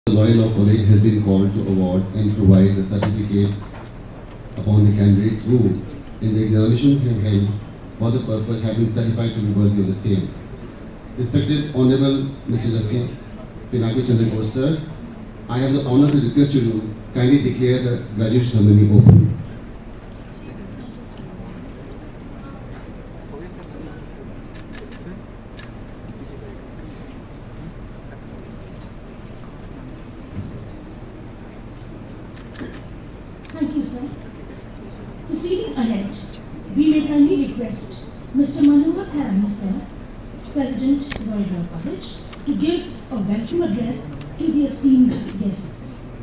The Lloyd Law College has been called to award and provide the certificate upon the candidates who, in the examinations have held for the purpose, have been certified to be worthy of the same. Respected Honorable Mr. Justice Pinaki Chandra, sir, I have the honor to request you to kindly declare the graduation ceremony open. Thank you, sir. Proceeding ahead, we may kindly request Mr. Venkataramani, sir, President, Lloyd Law College, to give a welcome address to the esteemed guests.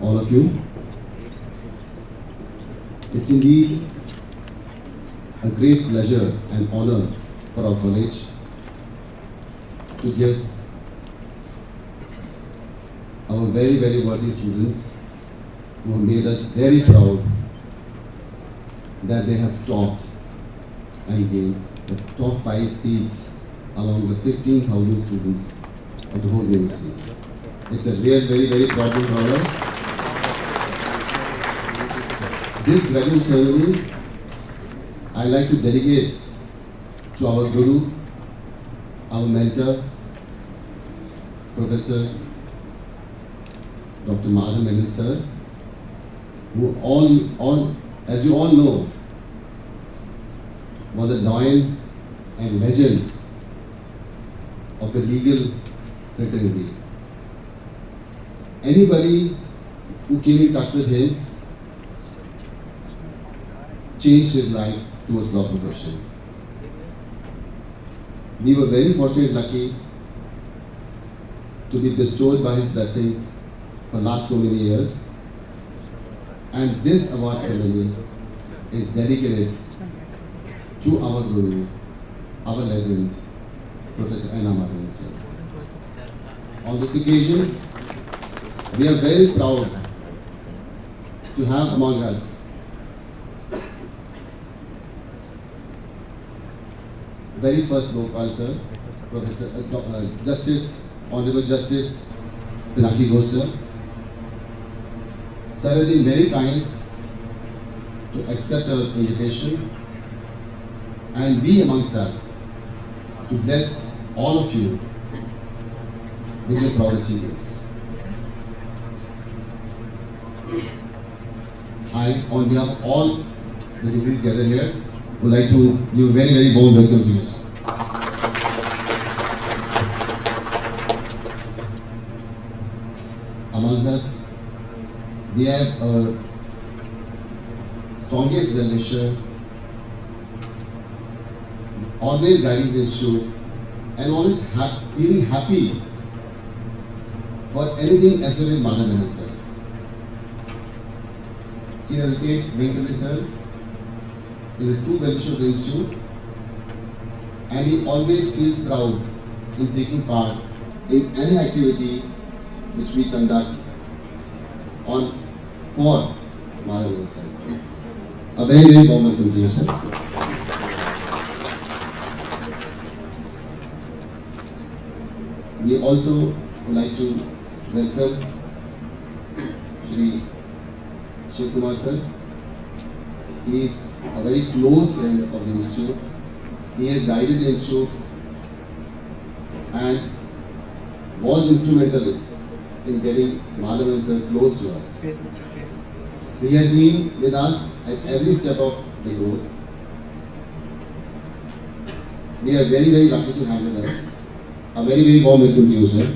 All of you, it's indeed a great pleasure and honor for our college to give our very, very worthy students who have made us very proud that they have topped and gained the top 5 seats among the 15,000 students of the whole university. It's a real, very, very proud moment for us. This graduation ceremony I like to dedicate to our Guru, our mentor, Professor Dr. R Venkataramani, sir, who as you all know, was a doyen and legend of the legal fraternity. Anybody who came in touch with him changed his life towards law profession. We were very fortunate and lucky to be bestowed by his blessings for last so many years. And this award ceremony is dedicated to our Guru, our legend, Professor Anjali Mittal. On this occasion, we are very proud to have among us very first Lokpal sir, Professor Justice, Honorable Justice Pinaki, Ghose sir. Sir has been very kind to accept our invitation and be amongst us to bless all of you with your proud achievements. I, on behalf of all the degrees gathered here, would like to give a very, very warm welcome to you. Among us, we have our strongest well-wisher, always guiding the institute and always feeling happy for anything associated with Venkataramani sir. Senior Venkataramani sir is a true well-wisher of the institute, and he always feels proud in taking part in any activity which we conduct for Venkataramani sir. A very, very warm welcome to you, sir. We also would like to welcome Shri Sivakumar sir. He is a very close friend of the institute. He has guided the institute and was instrumental in getting Venkataramani sir close to us. He has been with us at every step of the growth. We are very, very lucky to have with us. A very, very warm welcome to you, sir.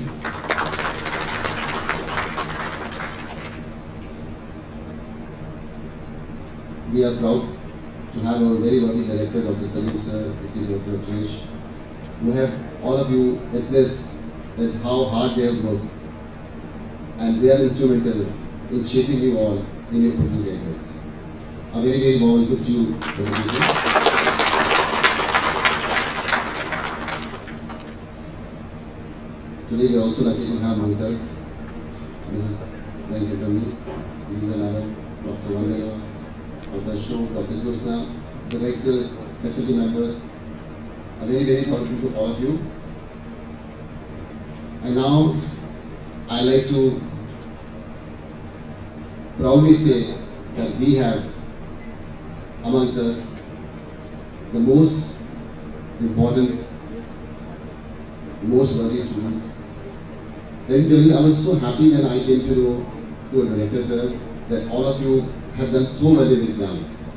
We are proud to have our very worthy director, Dr. Salim sir, Dr. Krish, who have all of you witnessed that how hard they have worked, and they are instrumental in shaping you all in your professional careers. A very, very warm welcome to you, Dr. Today we are also lucky to have amongst us Mrs. Venkataramani, Lisa Madam, Dr. Vandana, Dr. Ashok, Dr. Josna, directors, faculty members, a very, very thankful to all of you. And now, I like to proudly say that we have amongst us the most important, most worthy students. Let me tell you, I was so happy when I came to know through a director sir that all of you have done so well in exams.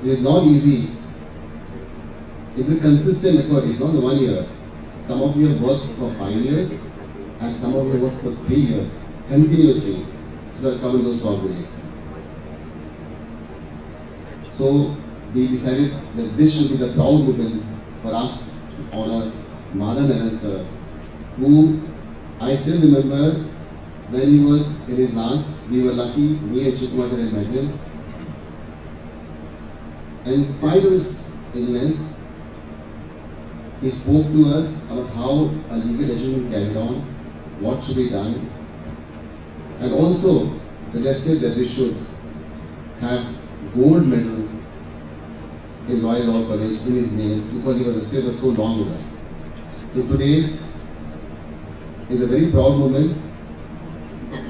It is not easy. It's a consistent effort. It's not the 1 year. Some of you have worked for 5 years and some of you have worked for 3 years continuously to come in those top grades. So we decided that this should be the proud moment for us to honor Madhav Menon sir, who I still remember when he was in his last, we were lucky, me and Sivakumar had met him. And in spite of his illness, he spoke to us about how a legal education carried on, what should be done, and also suggested that we should have gold medal in Lloyd Law College in his name because he was associated so long with us. So today is a very proud moment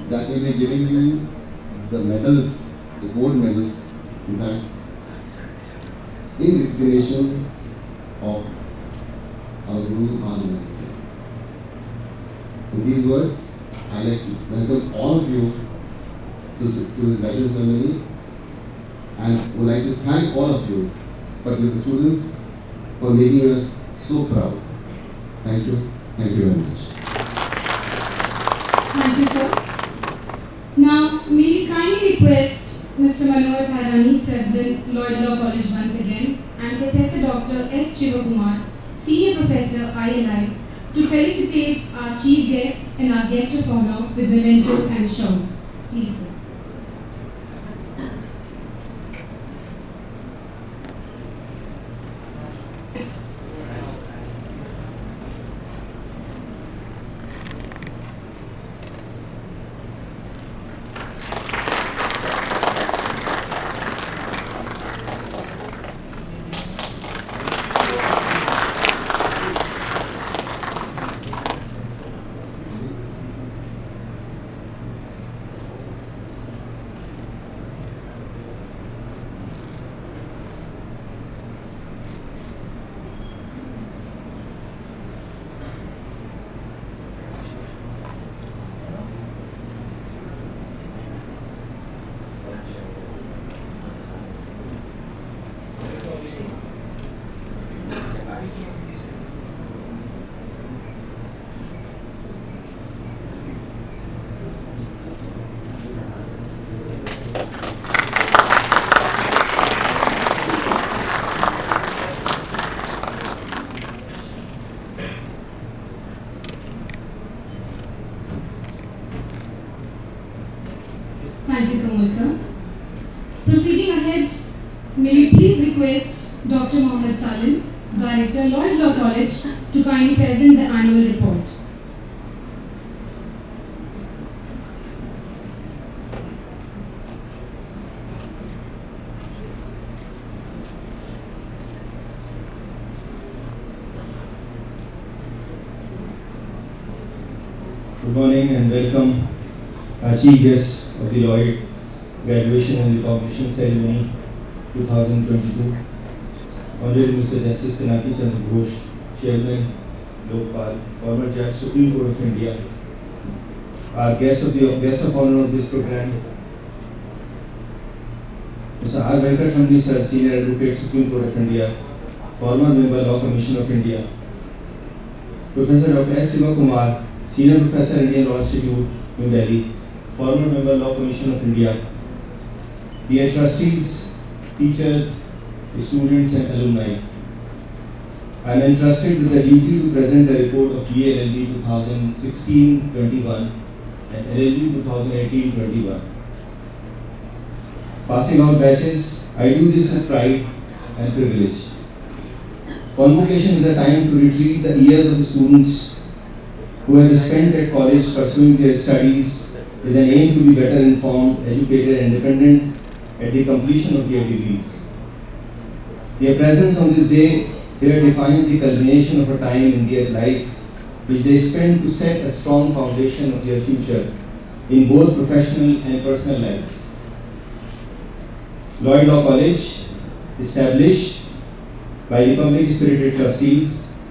that we will be giving you the medals, the gold medals, in fact, in recognition of our Guru Madhav Menon sir. With these words, I like to welcome all of you to this graduation ceremony and would like to thank all of you, particularly the students, for making us so proud. Thank you. Thank you very much. Thank you, sir. Now, may we kindly request Mr. Venkataramani, President, Lloyd Law College once again, and Professor Dr. S. Sivakumar, Senior Professor, I.L.B, to felicitate our chief guest and our guest of honor with memento and shawl. Please, sir. Thank you so much, sir. Proceeding ahead, may we please request Dr. Mohammed Salim, Director, Lloyd Law College, to kindly present the annual report. Good morning and welcome our chief guest of the Lloyd Graduation and Recognition Ceremony 2022, Honorable Mr. Justice Pinaki Chandra Ghose, Chairman, Lok-Pal, former Judge, Supreme Court of India. Our guest of honor of this program, Mr. R Venkataramani sir, Senior Advocate, Supreme Court of India, former Member, Law Commission of India. Professor Dr. S. Sivakumar, Senior Professor, Indian Law Institute, New Delhi, former Member, Law Commission of India. Dear trustees, teachers, students and alumni, I am entrusted with the duty to present the report of B.A.LL.B 2016-21 and LL.B 2018-21. Passing out batches, I do this with pride and privilege. Convocation is a time to retrieve the years of the students who have spent at college pursuing their studies with an aim to be better informed, educated and independent at the completion of their degrees. Their presence on this day here defines the culmination of a time in their life which they spend to set a strong foundation of their future in both professional and personal life. Lloyd Law College, established by the public spirited trustees,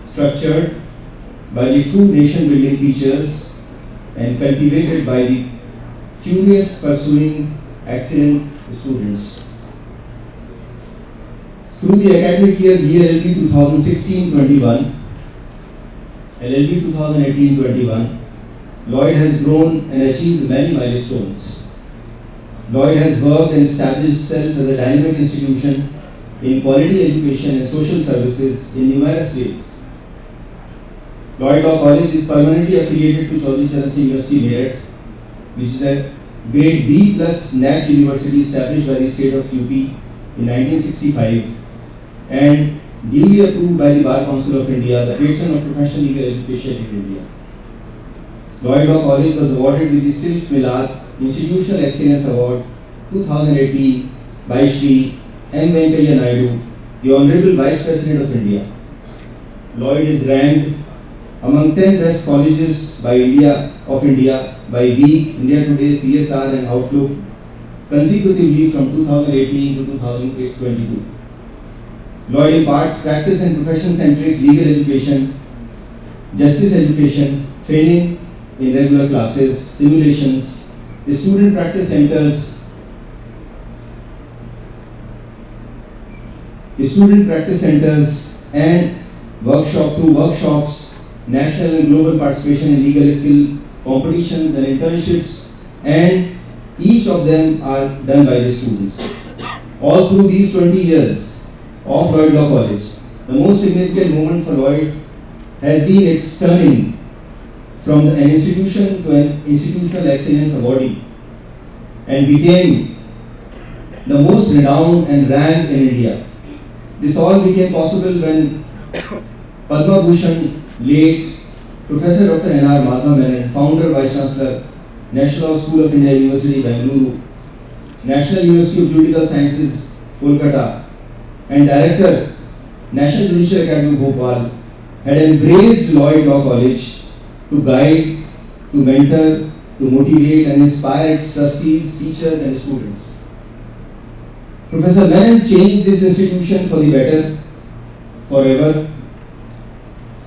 structured by the true nation building teachers and cultivated by the curious pursuing excellent students. Through the academic year B.A.LL.B 2016-21, LL.B 2018-21, Lloyd has grown and achieved many milestones. Lloyd has worked and established itself as a dynamic institution in quality education and social services in numerous ways. Lloyd Law College is permanently affiliated to Chaudhry Charan Singh University, Meerut, which is a grade B+ NAC university established by the state of UP in 1965 and duly approved by the Bar Council of India, the patron of professional legal education in India. Lloyd Law College was awarded with the Silf Milad Institutional Excellence Award 2018 by Shri M. Venkaiah Naidu, the Honorable Vice President of India. Lloyd is ranked among 10 best colleges by India by Week, India Today, CSR and Outlook consecutively from 2018 to 2022. Lloyd imparts practice and profession-centric legal education, justice education, training in regular classes, simulations, student practice centers and workshops, national and global participation in legal skill competitions and internships, and each of them are done by the students. All through these 20 years of Lloyd Law College, the most significant moment for Lloyd has been its turning from an institution to an institutional excellence awardee and became the most renowned and ranked in India. This all became possible when Padma Bhushan late Professor Dr. N.R. Madhav Menon, founder, Vice Chancellor, National Law School of India, University, Bengaluru, National University of Judicial Sciences, Kolkata, and Director, National Judicial Academy, Bhopal, had embraced Lloyd Law College to guide, to mentor, to motivate and inspire its trustees, teachers and students. Professor Menon changed this institution for the better, forever,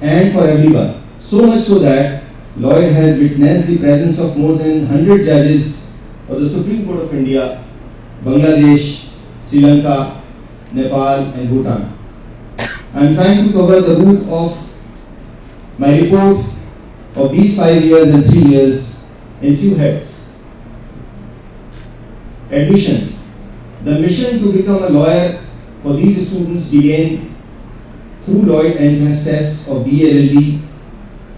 and for everyone. So much so that Lloyd has witnessed the presence of more than 100 judges of the Supreme Court of India, Bangladesh, Sri Lanka, Nepal and Bhutan. I am trying to cover the root of my report of these 5 years and 3 years in few heads. Admission. The mission to become a lawyer for these students began through Lloyd entrance test of B.A.LL.B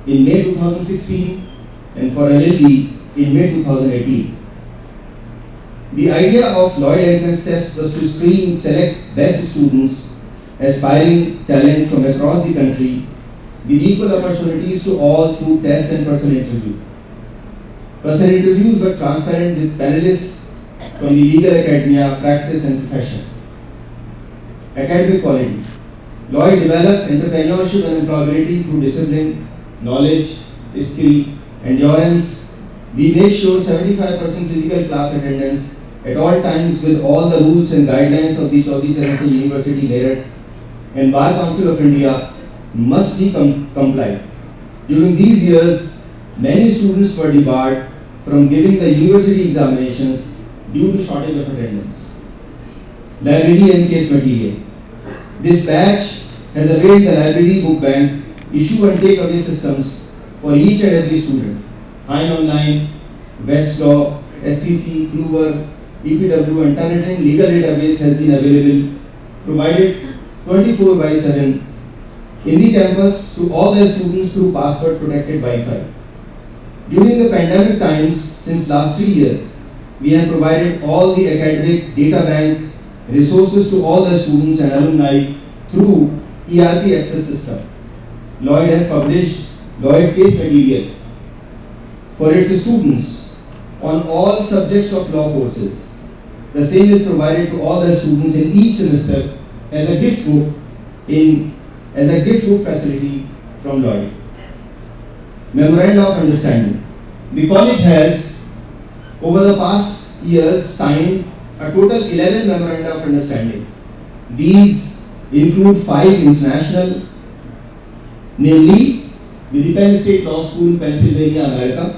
in May 2016 and for LL.B in May 2018. The idea of Lloyd entrance test was to screen select best students, aspiring talent from across the country with equal opportunities to all through test and personal interview. Personal interviews were transparent with panelists from the legal academia, practice and profession. Academic quality. Lloyd develops entrepreneurship and employability through discipline, knowledge, skill, endurance. We make sure 75% physical class attendance at all times with all the rules and guidelines of the Chaudhry Charan Singh University, Meerut, and Bar Council of India must be complied. During these years, many students were debarred from giving the university examinations due to shortage of attendance. Library and case material. This batch has availed the library book bank, issue and take away systems for each and every student. Online, Westlaw, SCC, Kluwer, EPW and Turnitin legal database has been available, provided 24/7 in the campus to all the students through password protected Wi-Fi. During the pandemic times, since last 3 years, we have provided all the academic data bank resources to all the students and alumni through ERP access system. Lloyd has published Lloyd case material for its students on all subjects of law courses. The same is provided to all the students in each semester as a gift book facility from Lloyd. Memoranda of Understanding. The college has, over the past years, signed a total 11 Memoranda of Understanding. These include 5 international, namely with the Penn State Law School, Pennsylvania, America,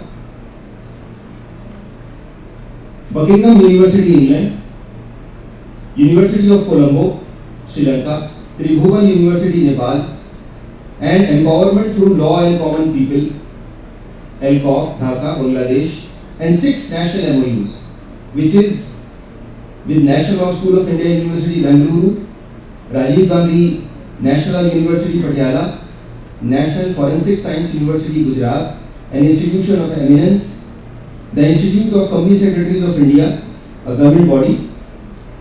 Buckingham University, England, University of Colombo, Sri Lanka, Tribhuvan University, Nepal, and Empowerment Through Law and Common People, B.A.LL.B, Dhaka, Bangladesh, and 6 national MOUs, which is with National Law School of India, University, Bengaluru, Rajiv Gandhi National University, Patiala, National Forensic Science University, Gujarat, an institution of eminence, the Institute of Company Secretaries of India, a government body,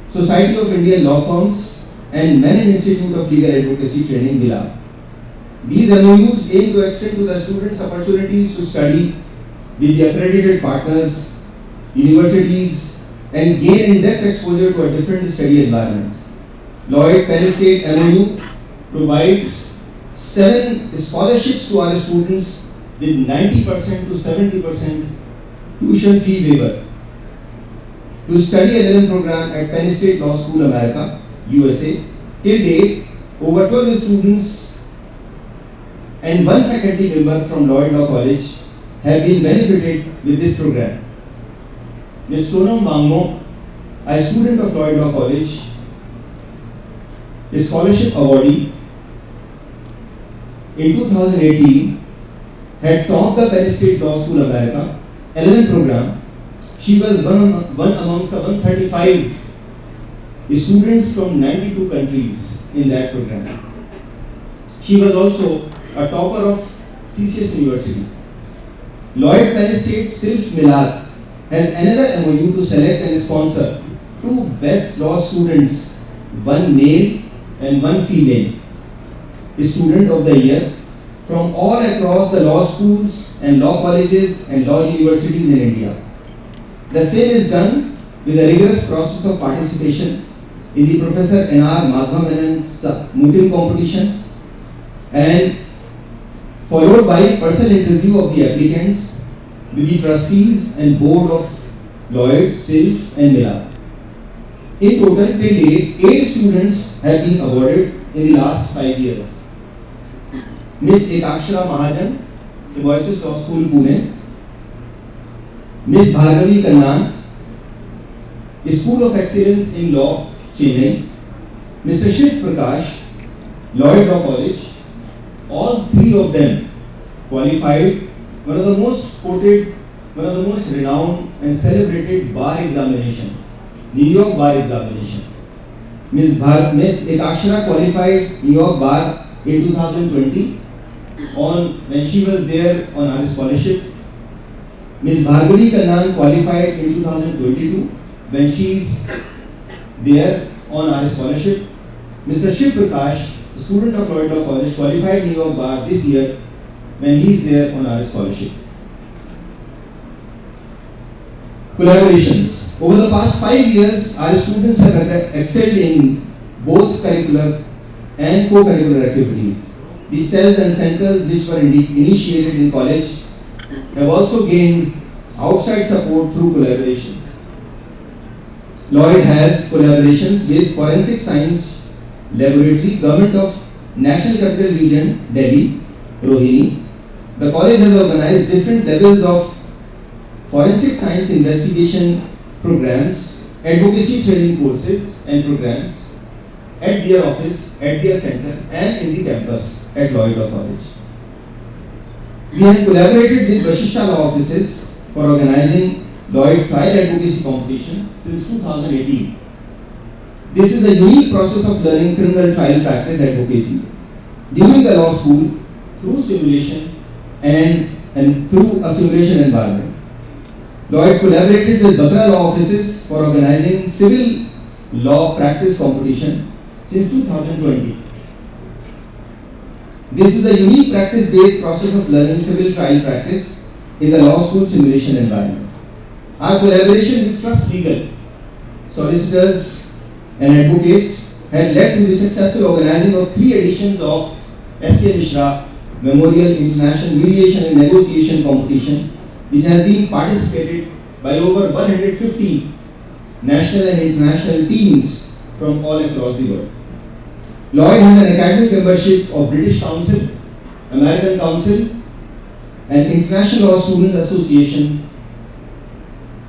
Society of Indian Law Firms, and Menon Institute of Legal Advocacy Training, B.A.LL.B. These MOUs aim to extend to the students opportunities to study with the accredited partners, universities, and gain in-depth exposure to a different study environment. Lloyd Penn State MOU provides 7 scholarships to our students with 90% to 70% tuition fee waiver to study LLM program at Penn State Law School, America, USA. Till date, over 12 students and 1 faculty member from Lloyd Law College have been benefited with this program. Ms. Sonam Wangmo, a student of Lloyd Law College, a scholarship awardee, in 2018 had topped the Penn State Law School, America LLM program. She was one amongst the 135 students from 92 countries in that program. She was also a topper of CCS University. Lloyd Penn State Silf Milad has another MOU to select and sponsor 2 best law students, 1 male and 1 female, student of the year from all across the law schools and law colleges and law universities in India. The same is done with a rigorous process of participation in the Professor N.R. Madhav Menon's mooting competition and followed by personal interview of the applicants with the trustees and board of Lloyd, Silf and Mila. In total, till date, 8 students have been awarded in the last 5 years. Ms. Ekakshara Mahajan, Symbiosis Law School, Pune. Ms. Bhargavi Kannan, School of Excellence in Law, Chennai. Mr. Shiv Prakash, Lloyd Law College. All 3 of them qualified one of the most quoted, one of the most renowned and celebrated bar examination, New York Bar Examination. Ms. Ekakshara qualified New York Bar in 2020 when she was there on our scholarship. Ms. Bhargavi Kannan qualified in 2022 when she is there on our scholarship. Mr. Shiv Prakash, student of Lloyd Law College, qualified New York Bar this year when he is there on our scholarship. Collaborations. Over the past 5 years, our students have excelled in both curricular and co-curricular activities. The cells and centers which were initiated in college have also gained outside support through collaborations. Lloyd has collaborations with Forensic Science Laboratory, Government of National Capital Region, Delhi, Rohini. The college has organized different levels of forensic science investigation programs, advocacy training courses and programs at their office, at their center and in the campus at Lloyd Law College. We have collaborated with Vashishta Law Offices for organizing Lloyd Trial Advocacy Competition since 2018. This is a unique process of learning criminal trial practice advocacy during the law school through simulation and through a simulation environment. Lloyd collaborated with Batra Law Offices for organizing civil law practice competition since 2020. This is a unique practice-based process of learning civil trial practice in the law school simulation environment. Our collaboration with Trust Legal, solicitors and advocates had led to the successful organizing of 3 editions of S.K. Mishra Memorial International Mediation and Negotiation Competition, which has been participated by over 150 national and international teams from all across the world. Lloyd has an academic membership of British Council, American Council, and International Law Students Association,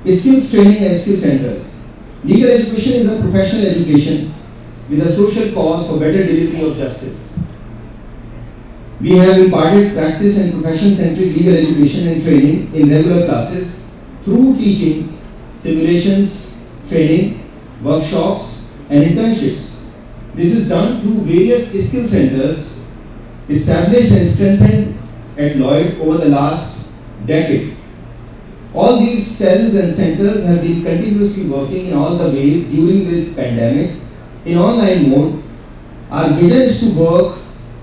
skills training and skill centers. Legal education is a professional education with a social cause for better delivery of justice. We have imparted practice and profession-centric legal education and training in regular classes through teaching, simulations, training, workshops, and internships. This is done through various skill centers established and strengthened at Lloyd over the last decade. All these cells and centers have been continuously working in all the ways during this pandemic in online mode. Our vision is to work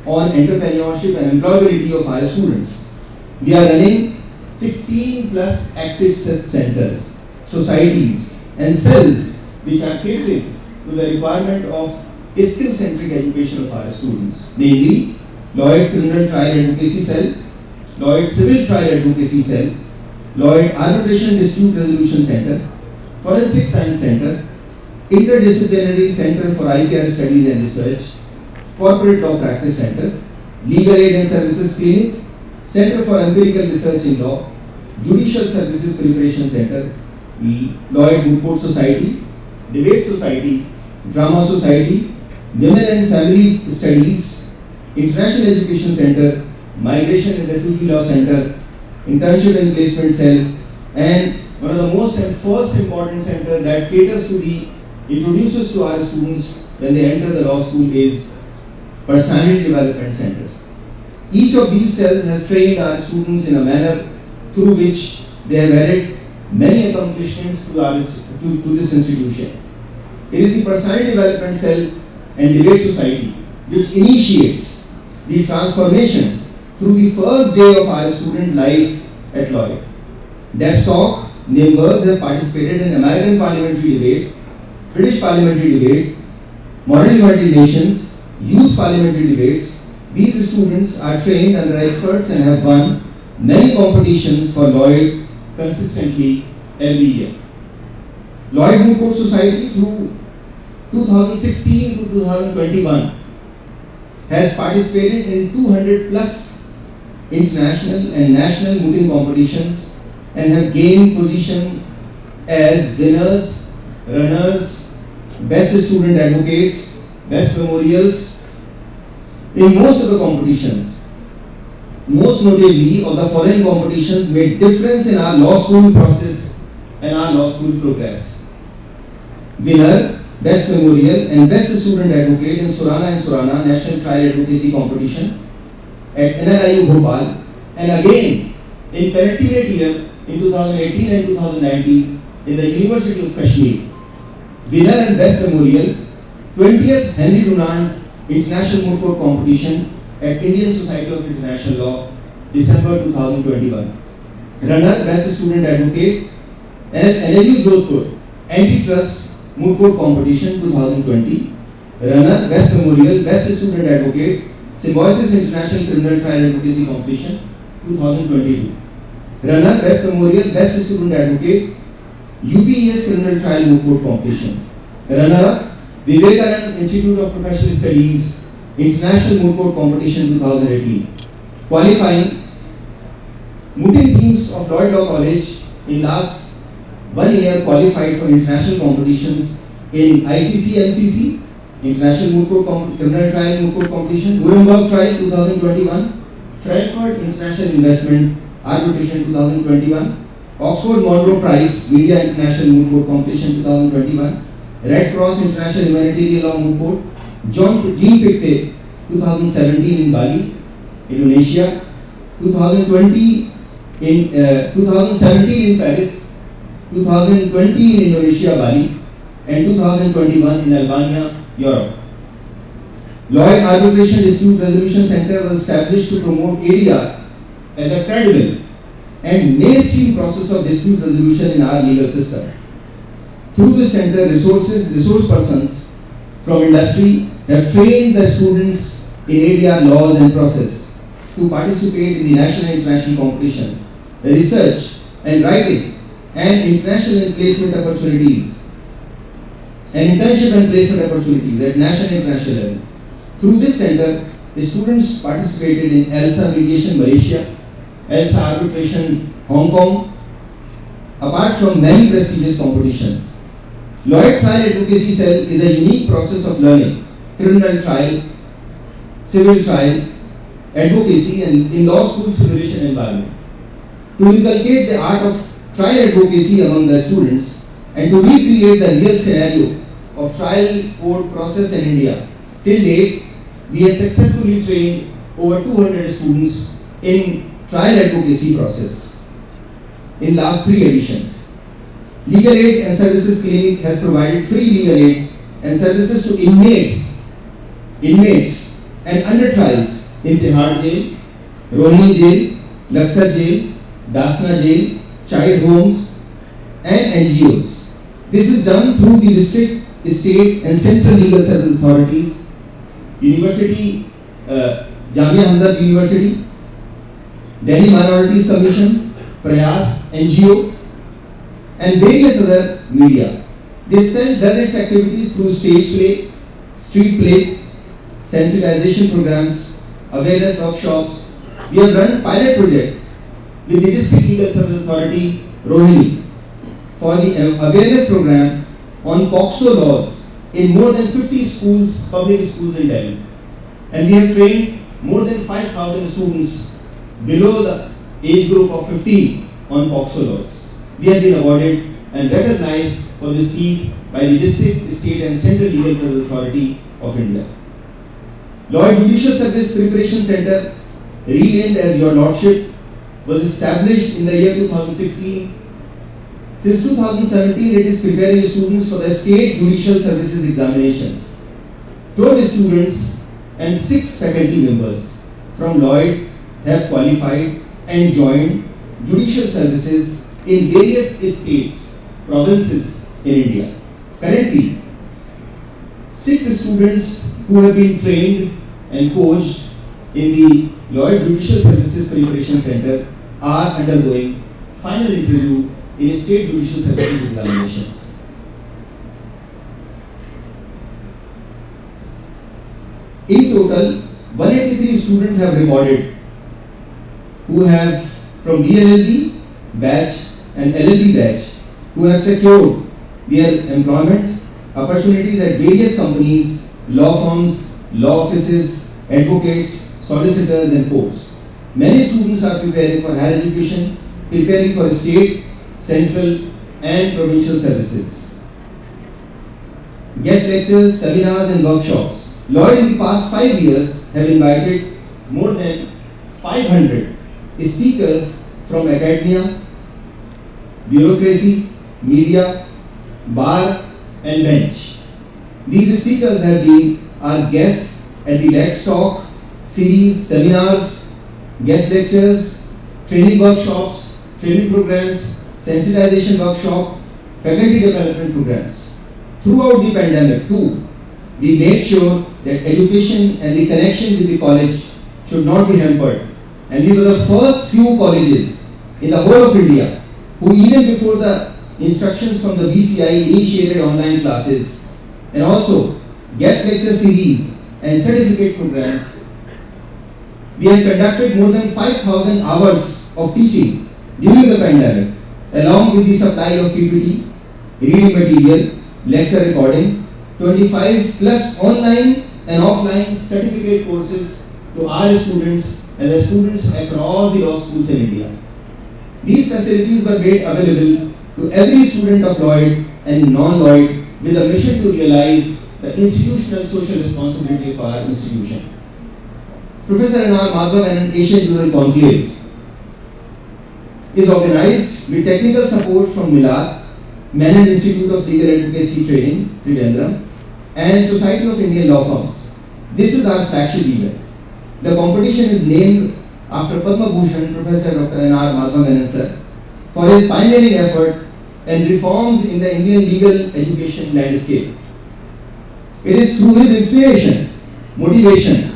on entrepreneurship and employability of our students. We are running 16 plus active centers, societies, and cells which are catering to the requirement of skill-centric education of our students, namely Lloyd Criminal Trial Advocacy Cell, Lloyd Civil Trial Advocacy Cell, Lloyd Arbitration Dispute Resolution Center, Forensic Science Center, Interdisciplinary Center for IPR Studies and Research, Corporate Law Practice Center, Legal Aid and Services Clinic, Center for Empirical Research in Law, Judicial Services Preparation Center, Lloyd Moot Court Society, Debate Society, Drama Society, Women and Family Studies, International Education Center, Migration and Refugee Law Center, Internship and Placement Cell, and one of the most and first important center that caters to the introduces to our students when they enter the law school is Personality Development Center. Each of these cells has trained our students in a manner through which they have added many accomplishments to this institution. It is the Personality Development Cell and Debate Society which initiates the transformation through the first day of our student life at Lloyd. DEPSOC members have participated in American parliamentary debate, British parliamentary debate, Model United Nations, youth parliamentary debates. These students are trained under experts and have won many competitions for Lloyd consistently every year. Lloyd Moot Court Society through 2016 to 2021 has participated in 200 plus international and national mooting competitions and have gained position as winners, runners, best student advocates, best memorials in most of the competitions. Most notably of the following competitions made difference in our law school process and our law school progress. Winner, Best Memorial and Best Student Advocate in Surana and Surana National Trial Advocacy Competition at NLIU Bhopal, and again in penultimate year in 2018 and 2019 in the University of Kashmir. Winner and Best Memorial, 20th Henry Dunant International Moot Court Competition at Indian Society of International Law, December 2021. Runner, Best Student Advocate, NLU Jodhpur Antitrust Moot Court Competition 2020. Runner, Best Memorial, Best Student Advocate, Symbiosis International Criminal Trial Advocacy Competition 2022. Runner, Best Memorial, Best Student Advocate, UPES Criminal Trial Moot Court Competition. Runner-up, B.A.LL.B Institute of Professional Studies International Moot Court Competition 2018. Qualifying, mooting teams of Lloyd Law College in last 1 year qualified for international competitions in ICC MCC, International Moot Court Criminal Trial Moot Court Competition, Nuremberg Trial 2021, Frankfurt International Investment Arbitration 2021, Oxford Monroe Prize Media International Moot Court Competition 2021, Red Cross International Humanitarian Law Moot Court, Jean Pictet 2017 in Bali, Indonesia, 2020 in 2017 in Paris, 2020 in Indonesia, Bali, and 2021 in Albania, Europe. Lloyd Arbitration Dispute Resolution Center was established to promote ADR as a credible and mainstream process of dispute resolution in our legal system. Through this center, resource persons from industry have trained the students in ADR laws and process to participate in the national and international competitions, research and writing, and international placement opportunities, and internship and placement opportunities at national and international level. Through this center, the students participated in ELSA mediation Malaysia, ELSA arbitration Hong Kong, apart from many prestigious competitions. Lloyd Trial Advocacy Cell is a unique process of learning criminal trial, civil trial, advocacy, and in law school simulation environment. To inculcate the art of trial advocacy among the students and to recreate the real scenario of trial court process in India. Till date, we have successfully trained over 200 students in trial advocacy process in last 3 editions. Legal Aid and Services Clinic has provided free legal aid and services to inmates and under trials in Tihar Jail, Rohini Jail, Laksar Jail, Dasna Jail, child homes and NGOs. This is done through the district, state and central legal service authorities, University, Jamia Hamdard University, Delhi Minorities Commission, Prayas, NGO, and various other media. This cell does its activities through stage play, street play, sensitization programs, awareness workshops. We have run pilot projects with the District Legal Service Authority, Rohini, for the awareness program on POCSO laws in more than 50 schools, public schools in Delhi. And we have trained more than 5,000 students below the age group of 15 on POCSO laws. We have been awarded and recognized for this feat by the District, State and Central Legal Service Authority of India. Lloyd Judicial Service Preparation Center, renamed as Your Lordship, was established in the year 2016. Since 2017, it is preparing students for the State Judicial Services examinations. 12 students and 6 faculty members from Lloyd have qualified and joined judicial services in various states, provinces in India. Currently, 6 students who have been trained and coached in the Lloyd Judicial Services Preparation Center are undergoing final interview in state judicial services examinations. In total, 183 students have rewarded who have from B.A.LL.B batch and LLB batch who have secured their employment opportunities at various companies, law firms, law offices, advocates, solicitors and courts. Many students are preparing for higher education, preparing for state, central and provincial services. Guest lectures, seminars and workshops. Lloyd in the past 5 years have invited more than 500 speakers from academia, bureaucracy, media, bar and bench. These speakers have been our guests at the Let's Talk series, seminars, guest lectures, training workshops, training programs, sensitization workshop, faculty development programs. Throughout the pandemic too, we made sure that education and the connection with the college should not be hampered. And we were the first few colleges in the whole of India who even before the instructions from the BCI initiated online classes and also guest lecture series and certificate programs. We have conducted more than 5,000 hours of teaching during the pandemic, along with the supply of PPT, reading material, lecture recording, 25 plus online and offline certificate courses to our students and the students across the law schools in India. These facilities were made available to every student of Lloyd and non-Lloyd with a mission to realize the institutional social responsibility of our institution. Professor N.R. Madhav and Asian Rural Conclave is organized with technical support from MILAR, Menon Institute of Legal Advocacy Training, Trivandrum, and Society of Indian Law Firms. This is our flagship event. The competition is named after Padma Bhushan, Professor Dr. N. R. Madhavanan sir, for his pioneering effort and reforms in the Indian legal education landscape. It is through his inspiration, motivation,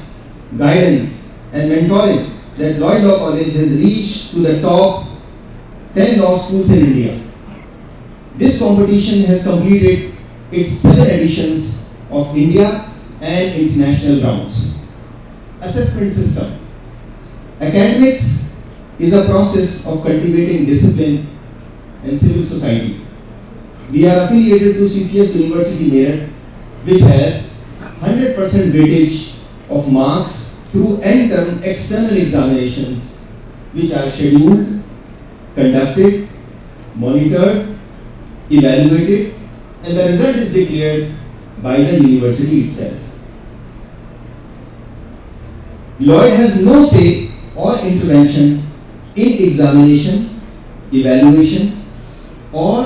guidance, and mentoring that Lloyd Law College has reached to the top 10 law schools in India. This competition has completed its 7 editions of India and international rounds. Assessment system. Academics is a process of cultivating discipline and civil society. We are affiliated to CCS University Meerut, which has 100% weightage of marks through end-term external examinations, which are scheduled, conducted, monitored, evaluated, and the result is declared by the university itself. Lloyd has no say or intervention in examination, evaluation, or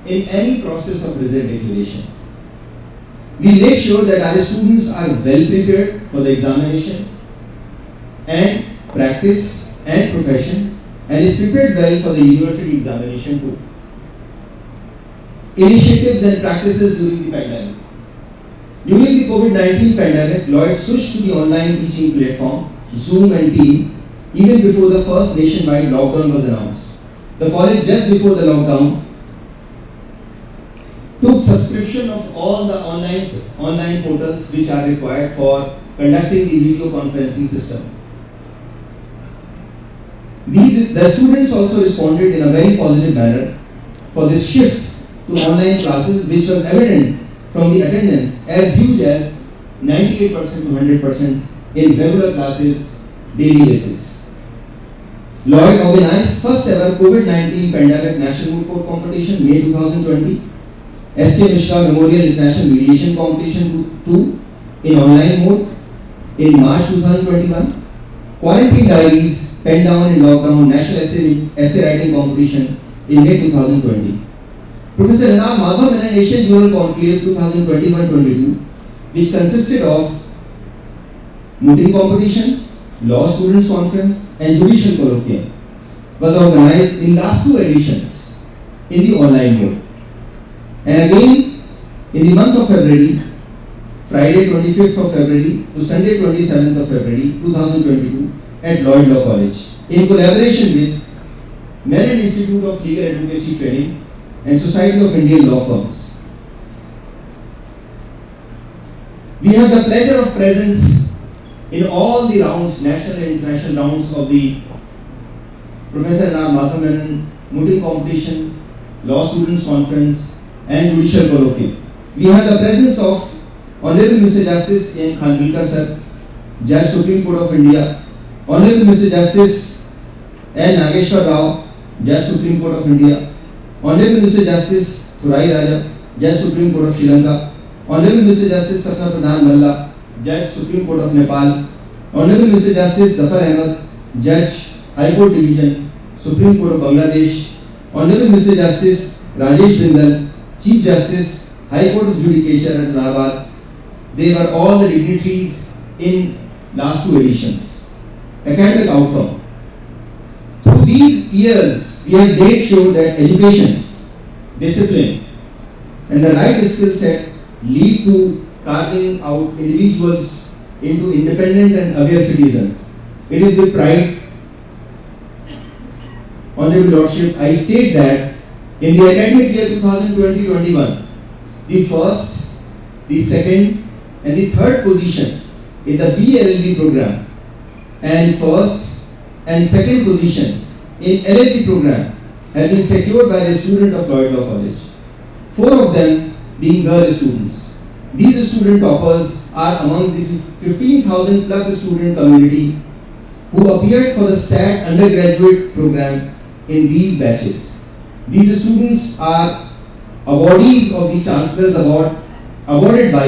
in any process of result declaration. We make sure that our students are well prepared for the examination and practice and profession, and is prepared well for the university examination too. Initiatives and practices during the pandemic. During the COVID-19 pandemic, Lloyd switched to the online teaching platform, Zoom and Team, even before the first nationwide lockdown was announced. The college, just before the lockdown, took subscription of all the online portals which are required for conducting the video conferencing system. The students also responded in a very positive manner for this shift to online classes, which was evident from the attendance as huge as 98% to 100% in regular classes daily basis. Lloyd organized first ever COVID-19 pandemic national moot court competition May 2020, SK Mishra Memorial International Mediation Competition 2 in online mode in March 2021, Quarantine Diaries Pen Down in Lockdown National Essay Writing Competition in May 2020. Professor N. R. Madhavanan and Asian Journal Conclave 2021-22, which consisted of mooting competition, law students conference, and judicial colloquium, was organized in last 2 editions in the online mode. And again, in the month of February, Friday 25th of February to Sunday 27th of February 2022 at Lloyd Law College, in collaboration with Merit Institute of Legal Advocacy Training and Society of Indian Law Firms. We have the pleasure of presence in all the rounds, national and international rounds of the Professor N. R. Madhavanan mooting competition, law students conference, and judicial colloquium. We have the presence of Honorable Mr. Justice N. Khanvilkar sir, Judge Supreme Court of India, Honorable Mr. Justice N. Nageshwar Rao, Judge Supreme Court of India, Honorable Mr. Justice Thurai Raja, Judge Supreme Court of Sri Lanka, Honorable Mr. Justice Sapna Pradhan Malla, Judge Supreme Court of Nepal, Honorable Mr. Justice Zafar Ahmed, Judge High Court Division, Supreme Court of Bangladesh, Honorable Mr. Justice Rajesh Bindal, Chief Justice, High Court of Judicature at Allahabad. They were all the dignitaries in last 2 editions. Academic outcome. Through these years, we have made sure that education, discipline, and the right skill set lead to carving out individuals into independent and aware citizens. It is with pride, Honorable Lordship, I state that in the academic year 2020-21, the first, the second, and the third position in the B.A.LL.B program, and first and second position in LLB program have been secured by the student of Lloyd Law College, 4 of them being girl students. These student toppers are amongst the 15,000 plus student community who appeared for the SAT undergraduate program in these batches. These students are awardees of the Chancellor's Award awarded by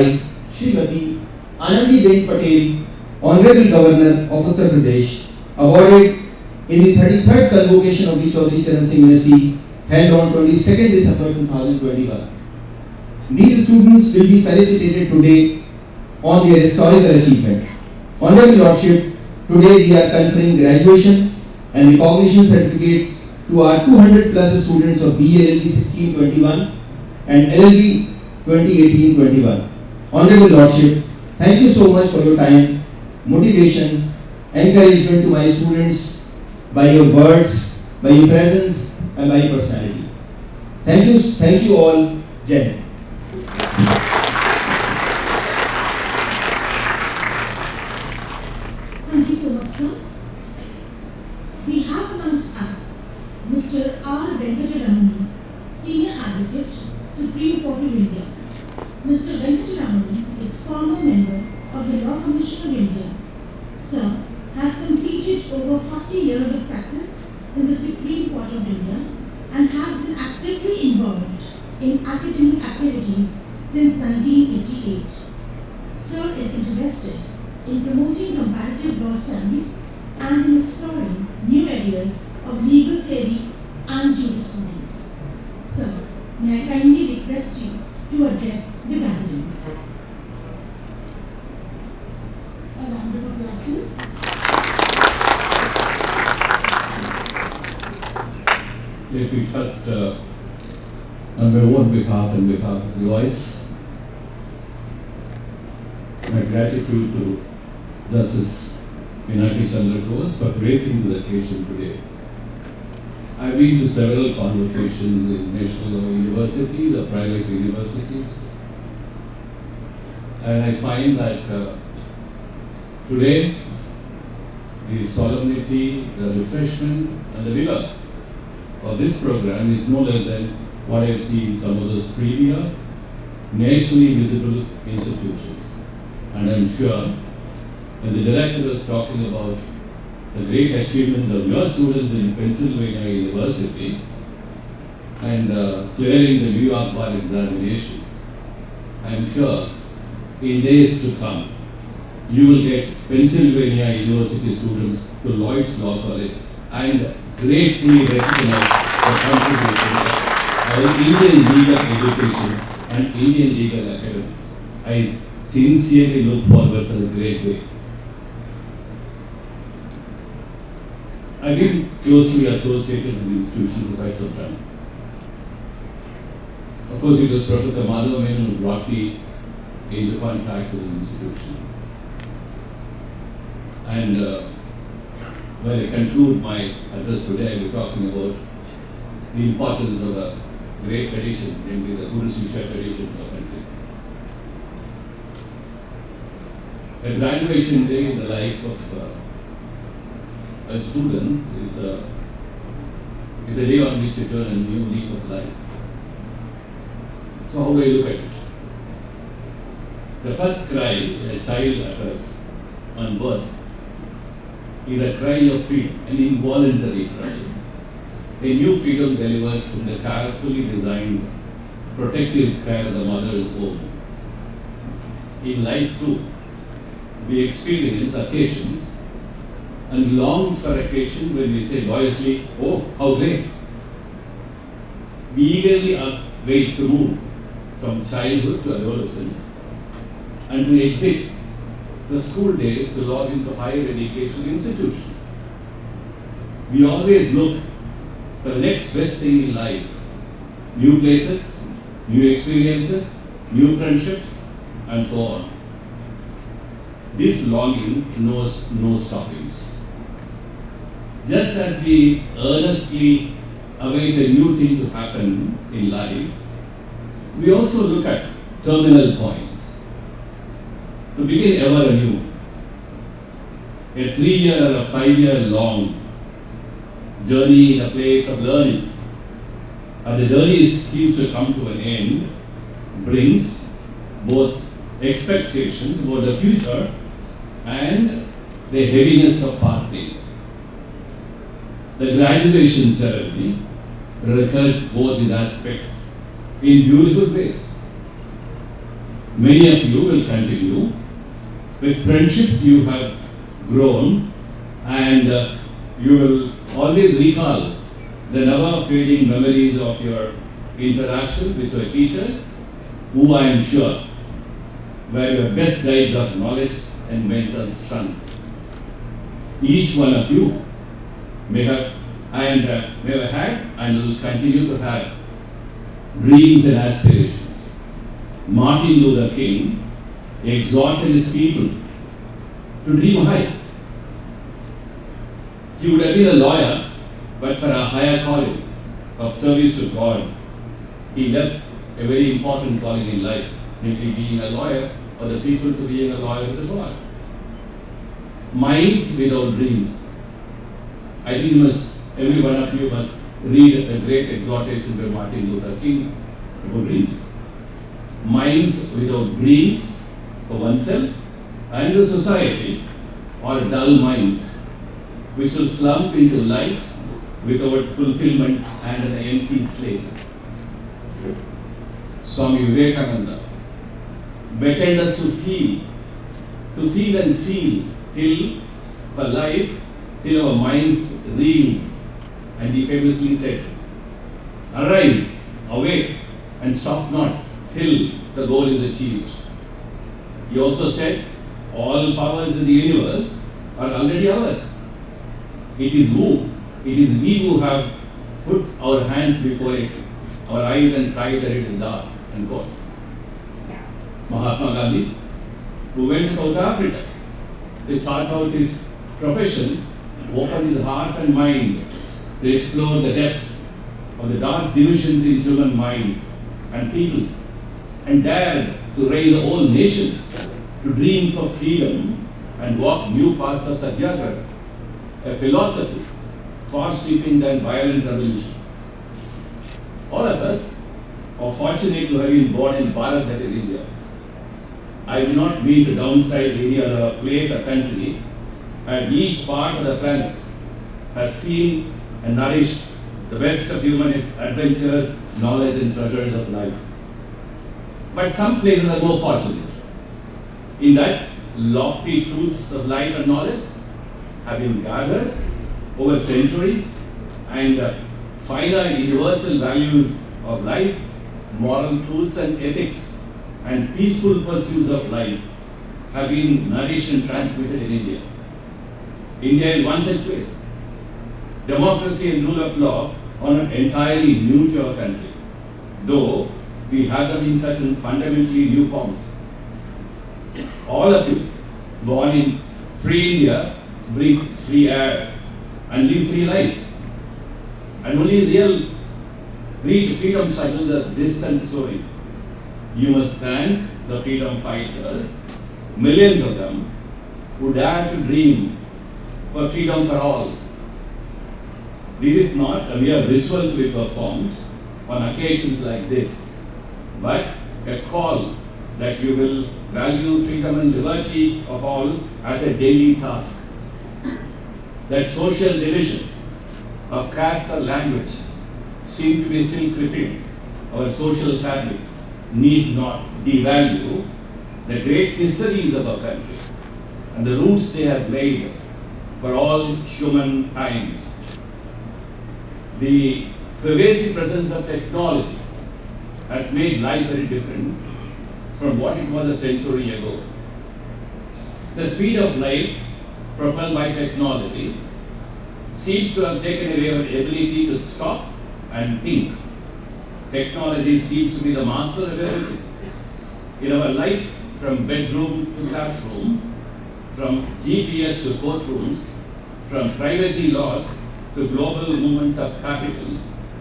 Srimati Anandiben Patel, Honorable Governor of Uttar Pradesh, awarded in the 33rd convocation of the Chaudhry Charan Singh University held on 22nd December 2021. These students will be felicitated today on their historical achievement. Honorable Lordship, Today we are conferring graduation and recognition certificates to our 200 plus students of B.A.LL.B 1621 and L.L.B 2018-21. Honorable Lordship, thank you so much for your time, motivation, encouragement to my students by your words, by your presence and by your personality. Thank you all. Jai Hind. Thank you so much, sir. We have amongst us Mr. R Venkataramani, Senior Advocate, Supreme Court of India. Mr. Venkataramani is former member of the Law Commission of India. Sir has completed over 40 years of practice in the Supreme Court of India and has been actively involved in academic activities since 1988. Sir is interested in promoting comparative law studies and in exploring new areas of legal theory and jurisprudence. Sir, may I kindly request you to address the gathering. A round of applause, please. Let me first, on my own behalf and behalf of Lloyd's, my gratitude to Justice Pinaki Chandra Ghose for gracing the occasion today. I've been to several convocations in National Law University, the private universities, and I find that today the solemnity, the refreshment and the vigor of this program is no less than what I've seen in some of those premier, nationally visible institutions. And I'm sure when the director was talking about the great achievements of your students in Pennsylvania University and clearing the New York bar examination, I'm sure in days to come, you will get Pennsylvania University students to Lloyd Law College and gratefully recognize the contribution of our Indian legal education and Indian legal academics. I sincerely look forward to the great day. I've been closely associated with the institution for quite some time. Of course, it was Professor Madhav Menon who brought me into contact with the institution. And when I conclude my address today, I will be talking about the importance of a great tradition, namely the Guru Shishya tradition of our country. A graduation day in the life of a student is a day on which you turn a new leaf of life. So how do I look at it? The first cry a child utters on birth is a cry of freedom, an involuntary cry. A new freedom delivered from the carefully designed protective care of the mother's womb. In life too, we experience occasions and long for occasions when we say joyously, oh, how great. We eagerly wait to move from childhood to adolescence and to exit the school days to log into higher education institutions. We always look for the next best thing in life. New places, new experiences, new friendships, and so on. This longing knows no stoppings. Just as we earnestly await a new thing to happen in life, we also look at terminal points to begin ever anew. A 3-year or a 5-year long journey in a place of learning, and the journey seems to come to an end, brings both expectations about the future and the heaviness of parting. The graduation ceremony records both these aspects in beautiful ways. Many of you will continue with friendships you have grown, and you will always recall the never fading memories of your interaction with your teachers, who I am sure were your best guides of knowledge and mental strength. Each one of you may have had and will continue to have dreams and aspirations. Martin Luther King exhorted his people to dream high. He would have been a lawyer, but for a higher calling of service to God, he left a very important calling in life, namely being a lawyer, or the people to being a lawyer with God. Minds without dreams. I think every one of you must read a great exhortation by Martin Luther King about dreams. Minds without dreams for oneself and the society are dull minds which will slump into life without fulfillment and an empty slate. Swami Vivekananda beckoned us to feel and feel till for life, till our minds reels. And he famously said, "Arise, awake, and stop not till the goal is achieved." He also said, all powers in the universe are already ours. It is we who have put our hands before it, our eyes, and tried that it is dark and God. Mahatma Gandhi, who went to South Africa to chart out his profession, opened his heart and mind to explore the depths of the dark divisions in human minds and peoples, and dared to raise a whole nation to dream for freedom and walk new paths of Satyagraha, a philosophy far sweeping than violent revolutions. All of us are fortunate to have been born in Balb, that is India. I do not mean to downsize any other place or country, as each part of the planet has seen and nourished the best of human adventures, knowledge, and treasures of life. But some places are more fortunate in that lofty truths of life and knowledge have been gathered over centuries, and finite universal values of life, moral truths and ethics, and peaceful pursuits of life have been nourished and transmitted in India. India is one such place. Democracy and rule of law are not entirely new to our country, though we have them in certain fundamentally new forms. All of you, born in free India, breathe free air and live free lives. And only read freedom struggles as distant stories. You must thank the freedom fighters, millions of them, who dare to dream for freedom for all. This is not a mere ritual to be performed on occasions like this, but a call that you will value freedom and liberty of all as a daily task. That social divisions of caste or language seem to be still crippling our social fabric need not devalue the great histories of our country and the roots they have laid for all human times. The pervasive presence of technology has made life very different from what it was a century ago. The speed of life propelled by technology seems to have taken away our ability to stop and think. Technology seems to be the master of everything. In our life, from bedroom to classroom, from GPS to courtrooms, from privacy laws to global movement of capital,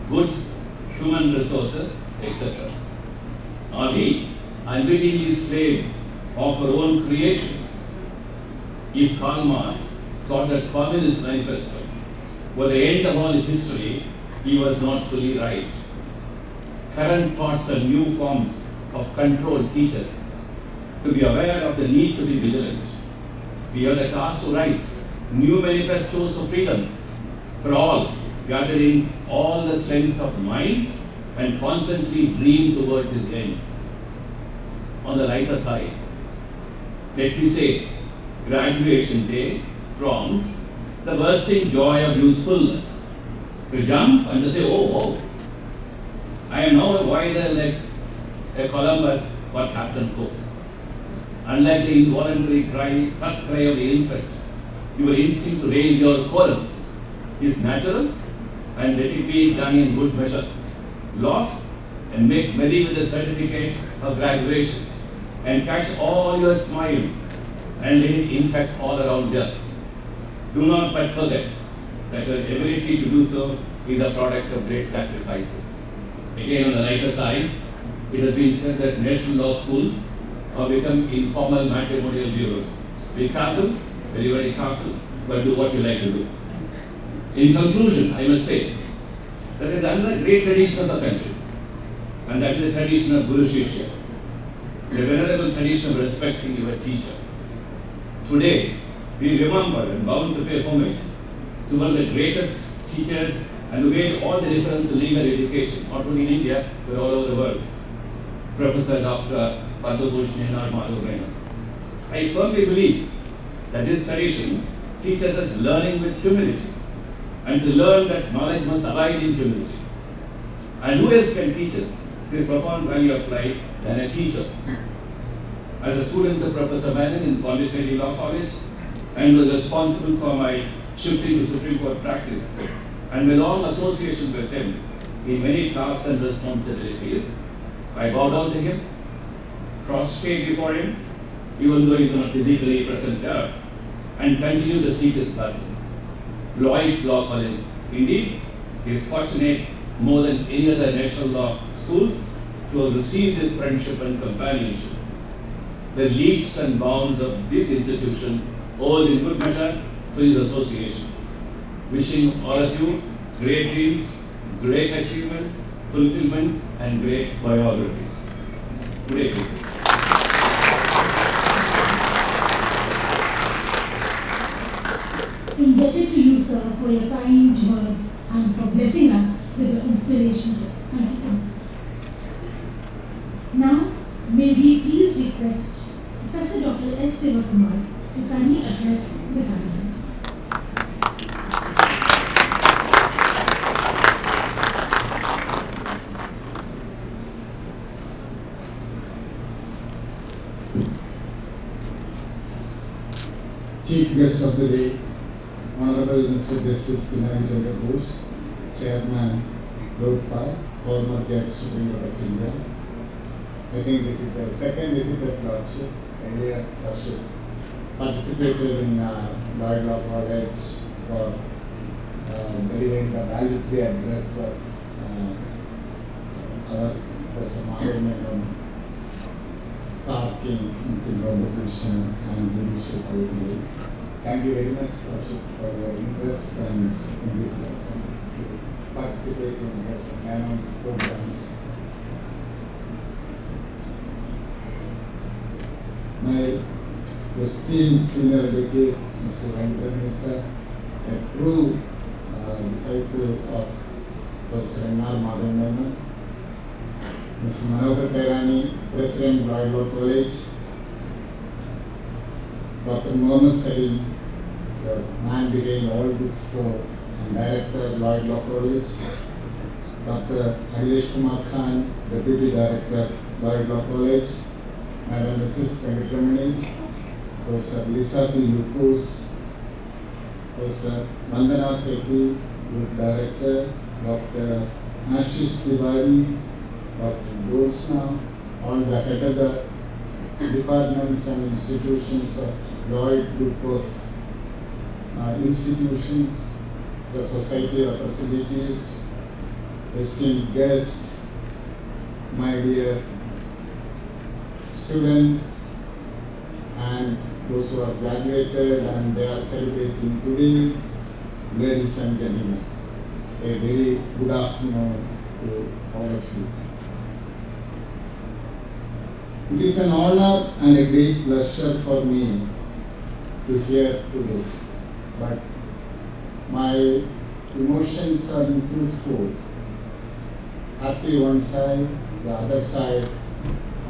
goods, human resources, etc. Are we unwittingly slaves of our own creations? If Karl Marx thought that Communist Manifesto was the end of all history, he was not fully right. Current thoughts and new forms of control teach us to be aware of the need to be vigilant. We have the task to write new manifestos of freedoms for all, gathering all the strengths of minds and constantly dream towards its ends. On the lighter side, let me say, graduation day prompts the bursting joy of youthfulness to jump and to say, oh, I am now a wiser like a Columbus or Captain Cook. Unlike the involuntary first cry of the infant, your instinct to raise your chorus is natural, and let it be done in good measure. Lost and make merry with the certificate of graduation, and catch all your smiles and let it infect all around you. Do not but forget that your ability to do so is a product of great sacrifices. Again, on the lighter side, it has been said that national law schools have become informal matrimonial bureaus. Be careful, very, very careful, but do what you like to do. In conclusion, I must say that there is another great tradition of the country, and that is the tradition of Guru Shishya, the venerable tradition of respecting your teacher. Today, we remember and bound to pay homage to one of the greatest teachers and who made all the difference to legal education, not only in India, but all over the world, Professor Dr. Padmabhushan Madhav. I firmly believe that this tradition teaches us learning with humility, and to learn that knowledge must abide in humility. And who else can teach us this profound value of life than a teacher? As a student of Professor Menon in Pondicherry Law College, and was responsible for my shifting to Supreme Court practice, and my long association with him in many tasks and responsibilities, I bow down to him, prostrate before him, even though he is not physically present there, and continue to seek his blessings. Lloyd Law College, indeed, is fortunate more than any other national law schools to have received his friendship and companionship. The leaps and bounds of this institution owes in good measure to his association. Wishing all of you great dreams, great achievements, fulfillments, and great biographies. Good evening. Indebted to you, sir, for your kind words and for blessing us with your inspiration. Thank you so much. Now, may we please request Professor Dr. S. Sivakumar to kindly address the gathering. Chief guest of the day, Honorable Mr. Justice Pinaki Ghose, Chairman Lloyd Law, former Judge Supreme Court of India. I think this is the second visit of Lordship. Earlier, Lordship participated in Lloyd Law College for delivering the valedictory address of our Professor Madhav, Sarking, Competition, and Judicial Review. Thank you very much, Lordship, for your interest and enthusiasm to participate in Professor Cannon's programs. My esteemed senior advocate, Mr. Venkataramani, a true disciple of Professor N.R. Madhav, Mr. Venkataramani, President, Lloyd Law College, Dr. Mohammed Saeed, the man behind all this show, and Director, Lloyd Law College, Dr. Ailesh Kumar Khan, Deputy Director, Lloyd Law College, Madam Mrs. Venkataramani, Professor Lisa P. Lucas, Professor Vandana Sethi, Group Director, Dr. Ashish Tiwari, Dr. Ghose, all the head of the departments and institutions of Lloyd Group of institutions, the Society of Facilities, esteemed guests, my dear students, and those who have graduated and they are celebrating today, ladies and gentlemen, a very good afternoon to all of you. It is an honor and a great pleasure for me to hear today, but my emotions are in twofold. Happy one side, the other side,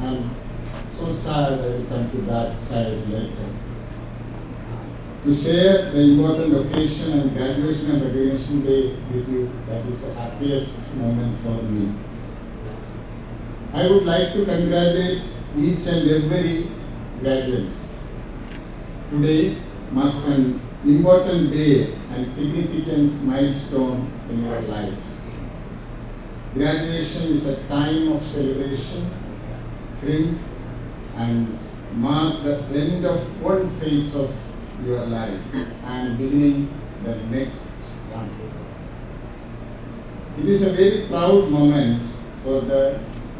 I'm so sad I will come to that side later. To share the important occasion and graduation and recognition day with you, that is the happiest moment for me. I would like to congratulate each and every graduate. Today marks an important day and significant milestone in your life. Graduation is a time of celebration, triumph, and marks the end of one phase of your life and beginning the next one. It is a very proud moment for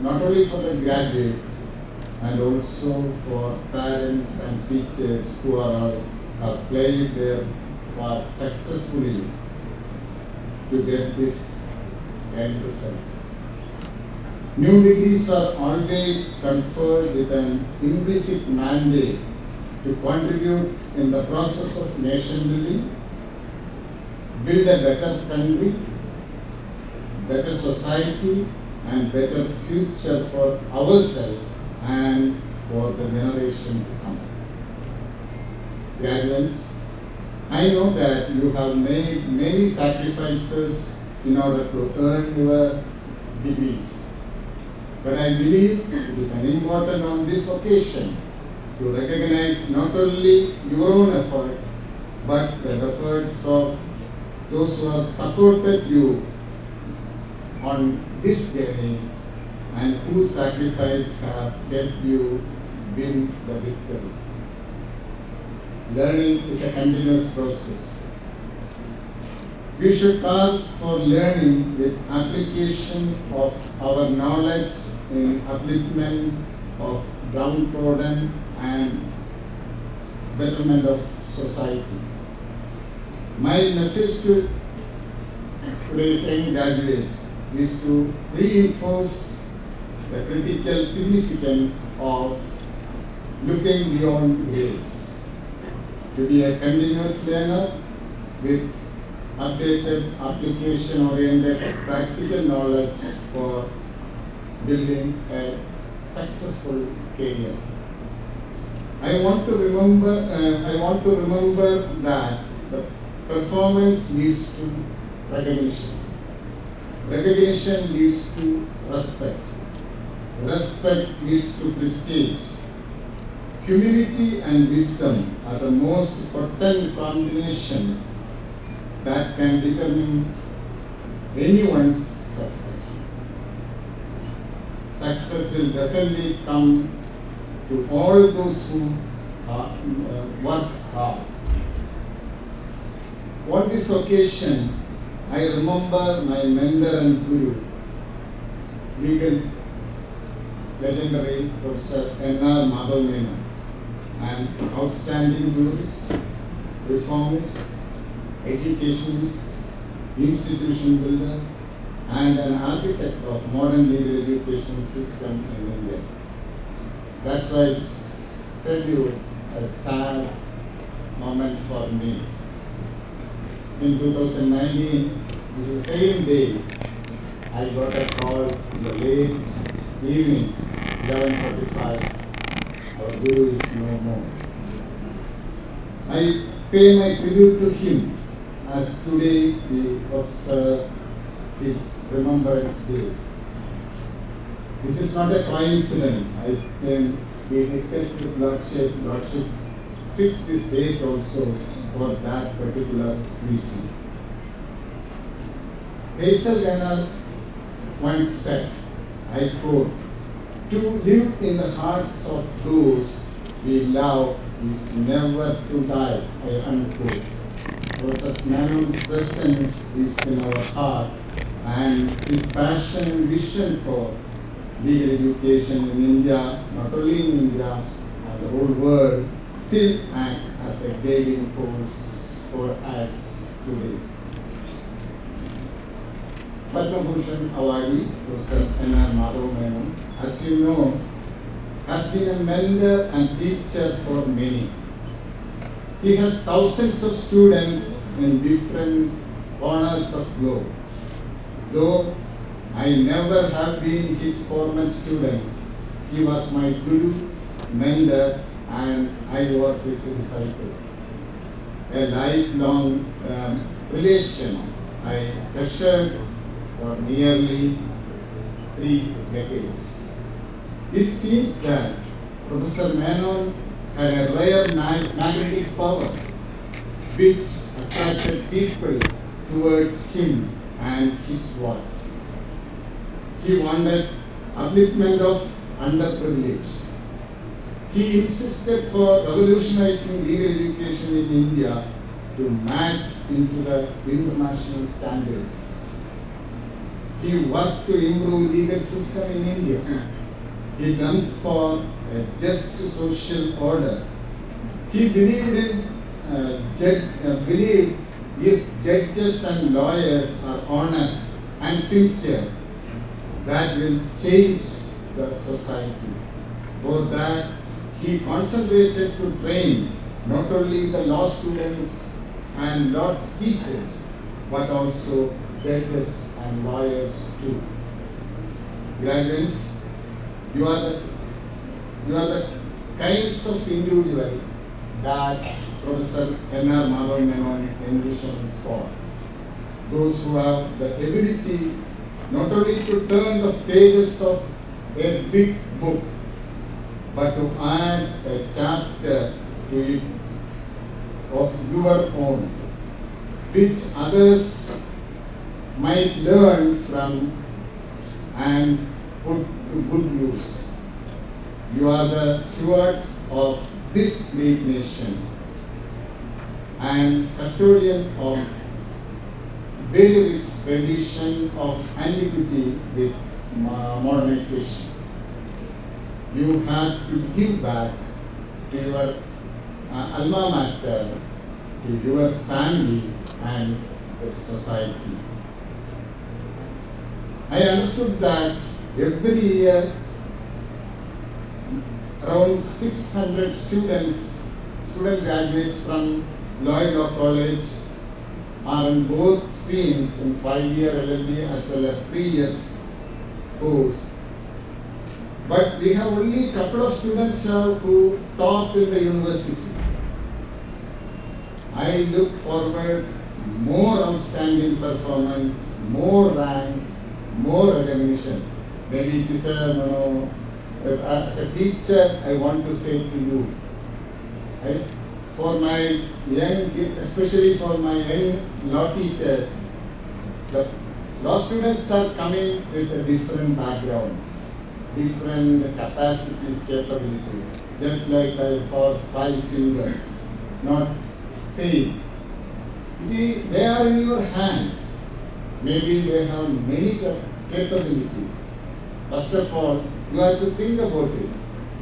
not only for the graduate and also for parents and teachers who have played their part successfully to get this end result. New degrees are always conferred with an implicit mandate to contribute in the process of nation building, build a better country, better society, and better future for ourselves and for the generation to come. Graduates, I know that you have made many sacrifices in order to earn your degrees. But I believe it is an important on this occasion to recognize not only your own efforts, but the efforts of those who have supported you on this journey and whose sacrifice have helped you win the victory. Learning is a continuous process. We should carve for learning with application of our knowledge in upliftment of downtrodden and betterment of society. My message to today's young graduates is to reinforce the critical significance of looking beyond grades, to be a continuous learner with updated, application-oriented, practical knowledge for building a successful career. I want to remember that the performance leads to recognition. Recognition leads to respect. Respect leads to prestige. Humility and wisdom are the most potent combination that can determine anyone's success. Success will definitely come to all those who work hard. On this occasion, I remember my mentor and guru, legal legendary Professor N.R. Madhav, an outstanding jurist, reformist, educationist, institution builder, and an architect of modern legal education system in India. That's why I said you a sad moment for me. In 2019, this is the same day, I got a call in the late evening, 11:45. Our Guru is no more. I pay my tribute to him as today we observe his Remembrance Day. This is not a coincidence. I think we discussed with Lordship fixed this date also for that particular reason. Hazel Leonard once said, I quote, "To live in the hearts of those we love is never to die," I unquote. Professor Menon's presence is in our heart, and his passion and vision for legal education in India, not only in India, and the whole world, still act as a guiding force for us today. Padma Bhushan awardee, Professor N.R. Madhav, as you know, has been a mentor and teacher for many. He has thousands of students in different corners of globe. Though I never have been his former student, he was my guru, mentor, and I was his disciple. A lifelong relation I treasured for nearly 3 decades. It seems that Professor Menon had a rare magnetic power. which attracted people towards him and his works. He wanted upliftment of underprivileged. He insisted for revolutionizing legal education in India to match into the international standards. He worked to improve legal system in India. He longed for a just social order. He believed believed if judges and lawyers are honest and sincere, that will change the society. For that, he concentrated to train not only the law students and law teachers, but also judges and lawyers too. Graduates, you are the kinds of individual that Professor N.R. Menon envisioned for. Those who have the ability not only to turn the pages of a big book, but to add a chapter to it of your own, which others might learn from and put to good use. You are the stewards of this great nation and custodian of very rich tradition of antiquity with modernization. You have to give back to your alma mater, to your family and the society. I understood that every year around 600 student graduates from Lloyd Law College are in both streams in 5-year LLB as well as 3 years course. But we have only a couple of students who taught in the university. I look forward more outstanding performance, more ranks, more recognition. Maybe it is as a teacher, I want to say to you, for my young, especially for my young law teachers, the law students are coming with a different background, different capacities, capabilities, just like for 5 fingers, not same. They are in your hands. Maybe they have many capabilities. First of all, you have to think about it,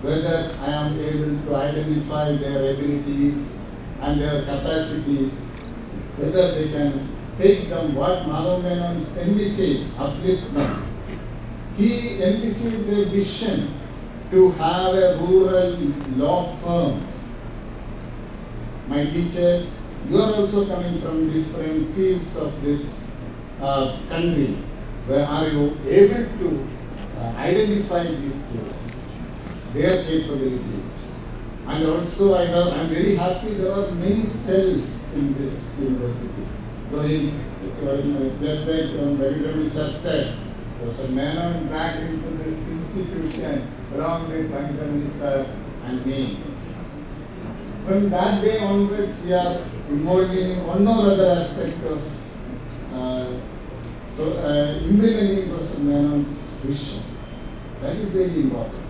whether I am able to identify their abilities and their capacities, whether they can take them what Menon envisaged, upliftment. He envisaged a vision to have a rural law firm. My teachers, you are also coming from different fields of this country. Where are you able to identify these students, their capabilities? And also I'm very happy there are many cells in this university. So just like Venkataramani sir said, Professor Menon back into this institution along with Venkataramani sir and me. From that day onwards, we are involved in one or other aspect of implementing Professor Menon's vision. That is very important.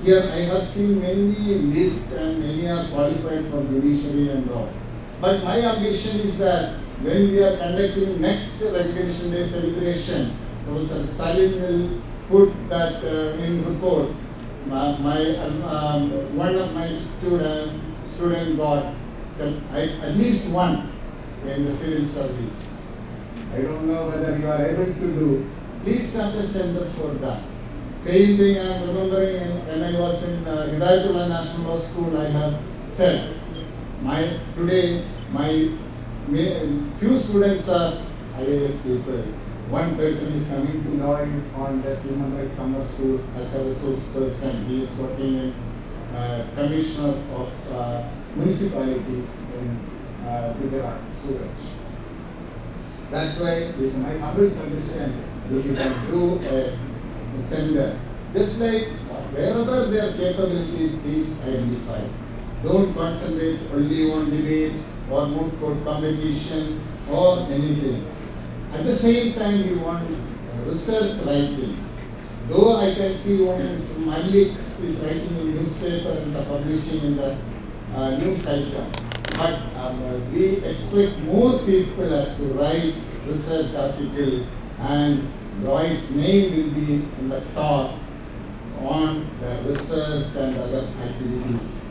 Here I have seen many lists and many are qualified for judiciary and all. But my ambition is that when we are conducting next Recognition Day celebration, Professor Salim will put that in report. One of my student got at least one in the civil service. I don't know whether you are able to do. Please start a center for that. Same thing I am remembering when I was in Untitled National Law School, I have said, today my few students are IAS people. One person is coming to Lloyd on that Human Rights Summer School as a resource person. He is working in Commissioner of Municipalities in Gujarat, Surat. That's why this is my humble suggestion. If you can do a center, just like wherever their capability, please identify. Don't concentrate only on debate, or moot court competition or anything. At the same time, we want research writings. Though I can see one Mr. Malik is writing in newspaper and publishing in the news item, but we expect more people as to write research article, and Lloyd's name will be in the top on the research and other activities.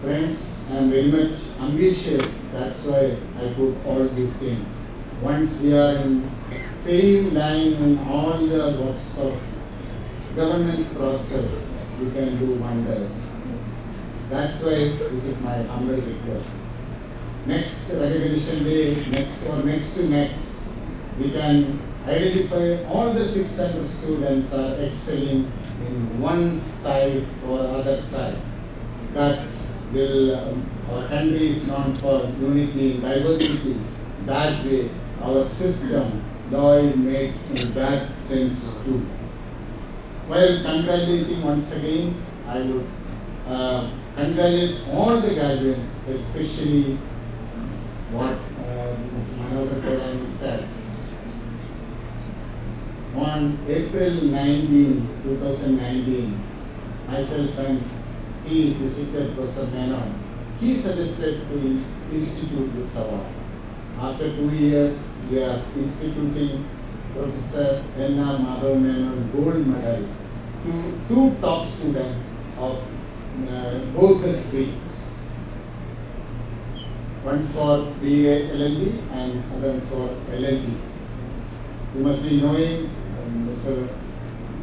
Friends, I am very much ambitious, that's why I put all these things. Once we are in same line in all the works of governance process, we can do wonders. That's why this is my humble request. Next recognition day, next to next, we can identify all the 600 students are excelling in one side or other side. That will, our country is known for unity and diversity. That way, our system, Lloyd made in that sense too. While congratulating once again, I would congratulate all the graduates, especially what Mr. Venkataramani said. On April 19, 2019, myself and he visited Professor Menon. He suggested to institute this award. After 2 years, we are instituting Professor N.R. Madhav Menon Gold Medal to two top students of both the streams. One for B.A.LL.B and other for L.L.B. You must be knowing Mr.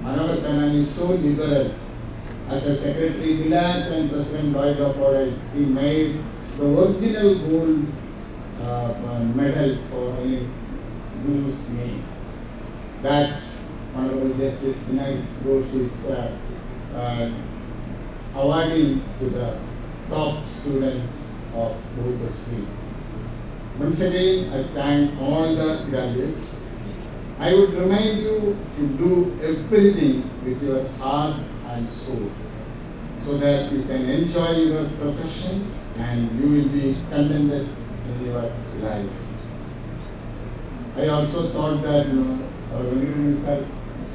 Venkataramani is so liberal. As a secretary, Milan and President Lloyd Law College, he made the original gold medal for Guru's name. That Honorable Justice Pinaki Ghose is awarding to the top students of both the streams. Once again, I thank all the graduates. I would remind you to do everything with your heart and soul, so that you can enjoy your profession and you will be contented in your life. I also thought that our Venkataramani sir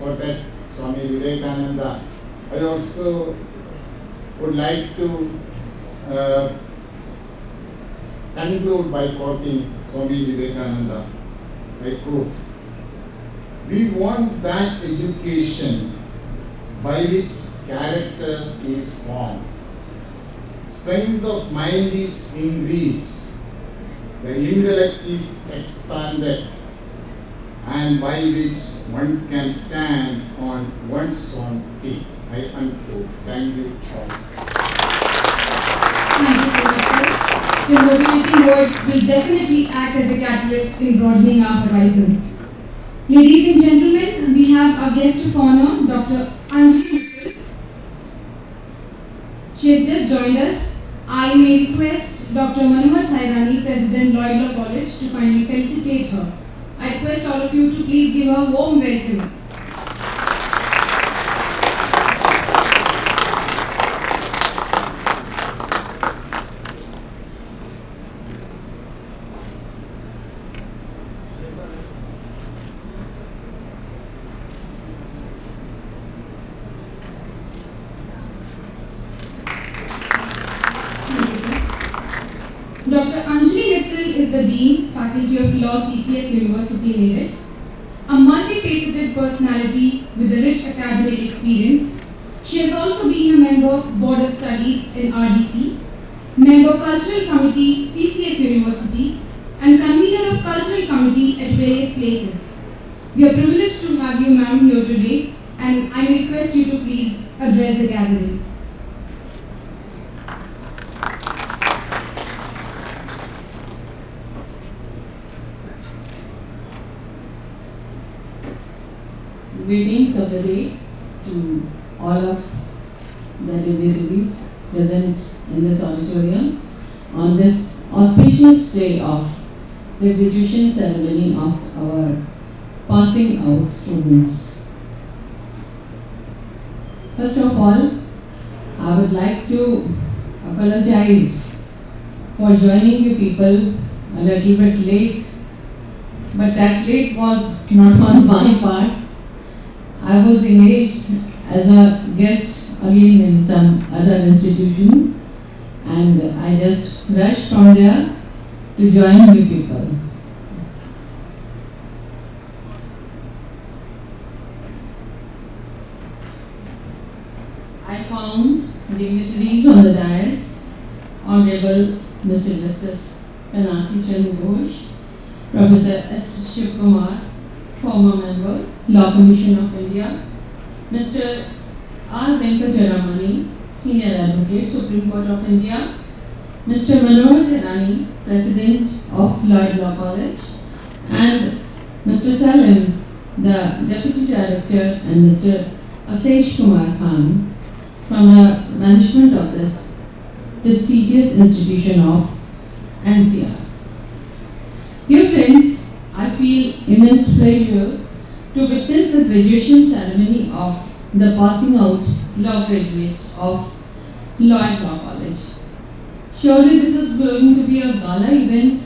quoted Swami Vivekananda. I also would like to conclude by quoting Swami Vivekananda. I quote, "We want that education by which character is formed, strength of mind is increased, the intellect is expanded, and by which one can stand on one's own feet." I unquote. Thank you all. Thank you so much, sir. Your motivating words will definitely act as a catalyst in broadening our horizons. Ladies and gentlemen, we have our guest of honor, Dr. Anjali Mittal. She has just joined us. I may request Dr. Venkataramani, President, Lloyd Law College, to kindly felicitate her. I request all of you to please give her a warm welcome. Dr. Anjali Mittal is the Dean, Faculty of Law, CCS University, Meerut. A multifaceted personality with a rich academic experience. She has also been a member Board of Studies in RDC, member Cultural Committee, CCS University, and convener of Cultural Committee at various places. We are privileged to have you, ma'am, here today, and I may request you to please address the gathering. Greetings of the day to all of the dignitaries present in this auditorium on this auspicious day of the graduation ceremony of our passing out students. First of all, I would like to apologize for joining you people a little bit late, but that late was not on my part. I was engaged as a guest again in some other institution, and I just rushed from there to join you people. I found dignitaries on the dais, Hon'ble Mr. Justice Pinaki Chandra, Professor S. Sivakumar, former member, Law Commission of India, Mr. R Venkataramani, Senior Advocate, Supreme Court of India, Mr. Harani, President of Lloyd Law College, and Mr. Salim, the Deputy Director, and Mr. Akhilesh Kumar Khan from the management of this prestigious institution of NCR. Dear friends, I feel immense pleasure to witness the graduation ceremony of the passing out law graduates of Lloyd Law College. Surely this is going to be a gala event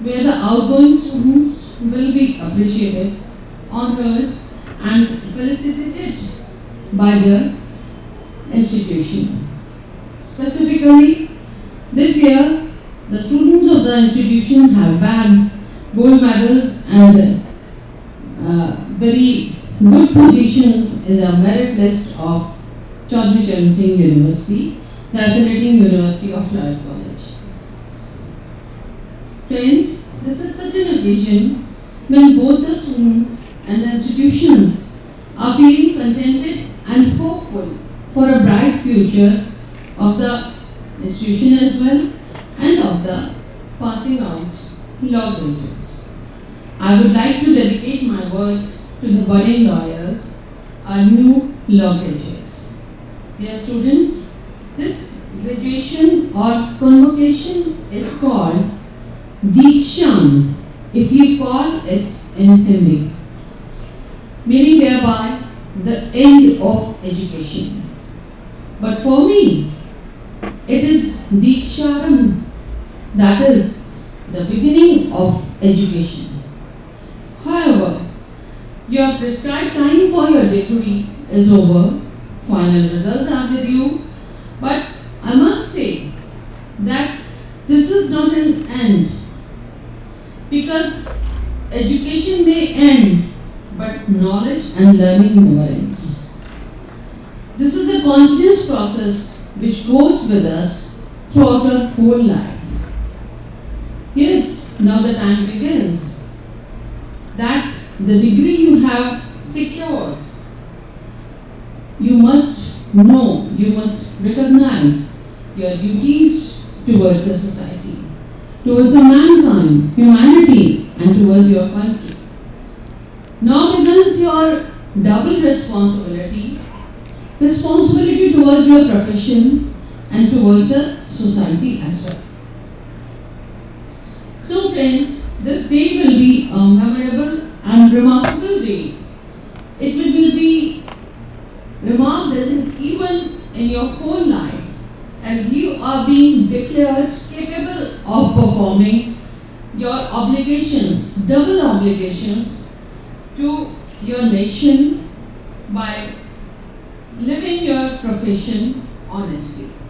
where the outgoing students will be appreciated, honored, and felicitated by the institution. Specifically, this year, the students of the institution have bagged gold medals and very good positions in the merit list of Chandra University, the affiliating University of Lloyd College. Friends, this is such an occasion when both the students and the institution are feeling contented and hopeful for a bright future of the institution as well and of the passing out law graduates. I would like to dedicate my words to the budding lawyers, our new law graduates. Dear students, this graduation or convocation is called Dikshant, if you call it in Hindi, meaning thereby the end of education. But for me, it is Diksharam, that is the beginning of education. However, your prescribed time for your degree is over, final results are with you, but I must say that this is not an end, because education may end, but knowledge and learning never ends. This is a continuous process which goes with us throughout our whole life. Yes, now the time begins that the degree you have secured, you must know, you must recognize your duties towards the society, towards the mankind, humanity, and towards your country. Now begins your double responsibility towards your profession and towards the society as well. So friends, this day will be a memorable and remarkable day. It will be remarked as an event in your whole life, as you are being declared capable of performing your obligations, double obligations to your nation by living your profession honestly.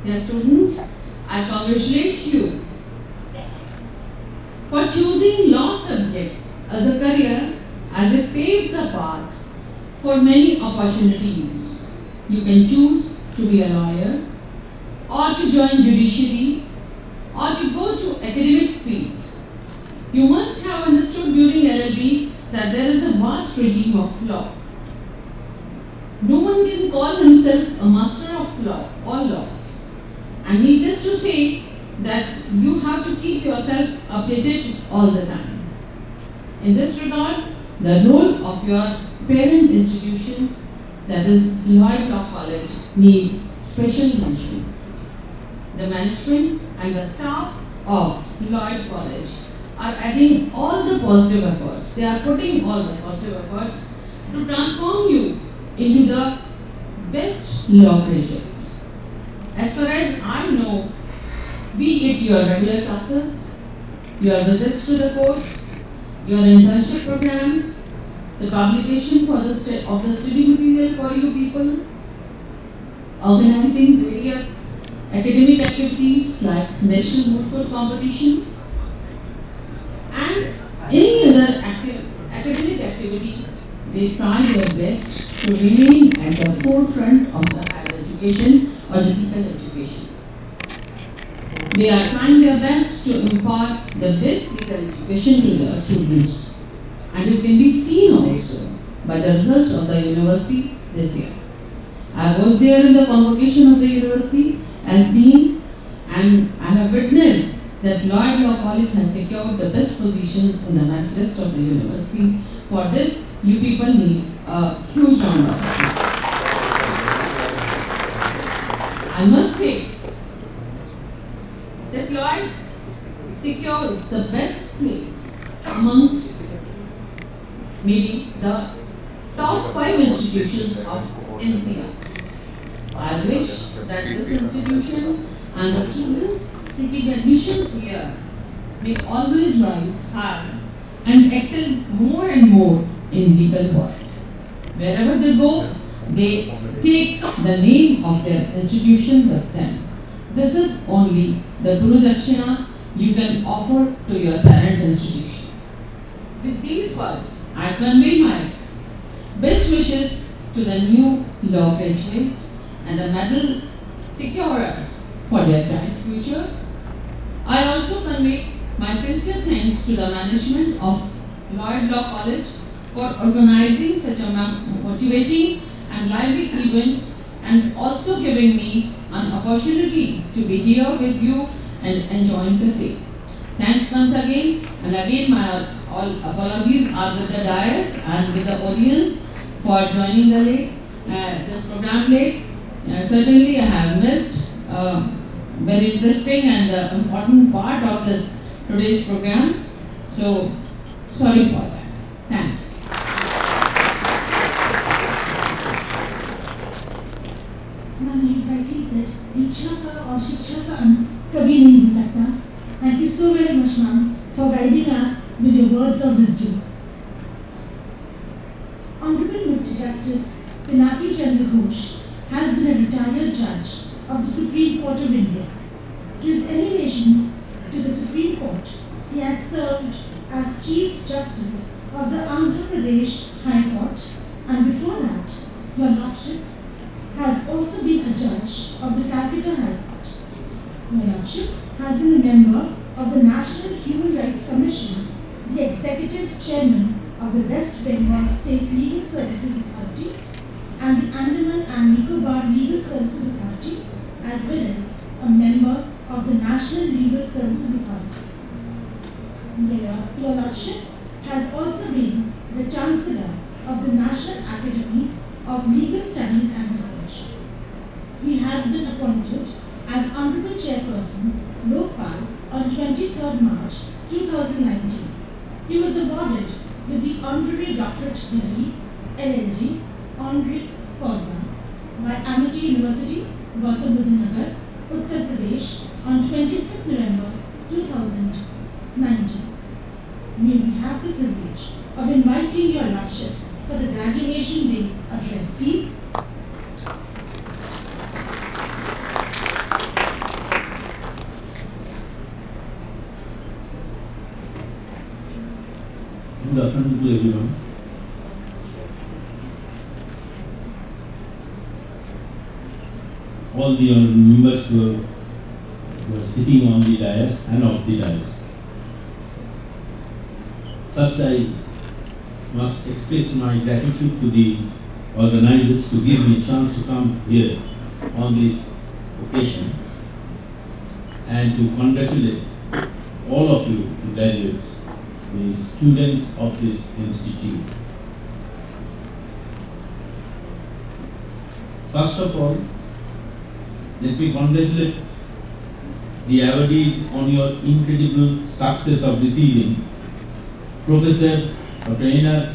Dear students, I congratulate you for choosing law subject as a career, as it paves the path for many opportunities. You can choose to be a lawyer, or to join judiciary, or to go to academic field. You must have understood during LLB that there is a vast regime of law. No one can call himself a master of law or laws. And needless to say that you have to keep yourself updated all the time. In this regard, the role of your parent institution that is Lloyd Law College, needs special mention. The management and the staff of Lloyd College are adding all the positive efforts. They are putting all the positive efforts to transform you into the best law graduates. As far as I know, be it your regular classes, your visits to the courts, your internship programs, the publication of the study material for you people, organizing various academic activities like national moot court competition, and any other academic activity, they try their best to remain at the forefront of the higher education or the legal education. They are trying their best to impart the best legal education to their students. And it can be seen also by the results of the university this year. I was there in the convocation of the university as dean, and I have witnessed that Lloyd Law College has secured the best positions in the rank list of the university. For this, you people need a huge round of applause. I must say that Lloyd secures the best place amongst maybe the top 5 institutions of NCR. I wish that this institution and the students seeking admissions here may always rise higher and excel more and more in legal work. Wherever they go, they take the name of their institution with them. This is only the Guru Dakshina you can offer to your parent institution. With these words, I convey my best wishes to the new law graduates and the medal securers for their bright future. I also convey my sincere thanks to the management of Lloyd Law College for organizing such a motivating and lively event, and also giving me an opportunity to be here with you and enjoying the day. Thanks once again, and again my all apologies are with the dais and with the audience for joining this program late. Certainly I have missed very interesting and important part of today's program. So sorry for that. Thanks. मैंने rightly said, दीक्षा का और शिक्षा का अंत कभी नहीं हो सकता. Thank you so very much, ma'am, for guiding us with your words of wisdom. Honorable Mr. Justice Pinaki Chandra Ghose has been a retired judge of the Supreme Court of India. His elevation to the Supreme Court, he has served as Chief Justice of the Andhra Pradesh High Court, and before that, Your Lordship has also been a judge of the Calcutta High Court. Your Lordship has been a member of the National Human Rights Commission, the Executive Chairman of the West Bengal State Legal Services Authority, and the Andaman and Nicobar Legal Services Authority, as well as a member of the National Legal Services Authority. Your Lordship has also been the Chancellor of the National Academy of Legal Studies and Research. He has been appointed as Honorable Chairperson, Lokpal, on 23rd March 2019. He was awarded with the Honorary Doctorate degree, LLD, Honorary Causa, by Amity University, Gautam Buddha Nagar, Uttar Pradesh, on 25th November 2019. May we have the privilege of inviting Your Lordship for the graduation day address, please. Good afternoon to everyone. All the members were sitting on the dais and off the dais. First, I must express my gratitude to the organizers to give me a chance to come here on this occasion and to congratulate all of you, the graduates, the students of this institute. First of all, let me congratulate the awardees on your incredible success of receiving Professor Dr. N.R.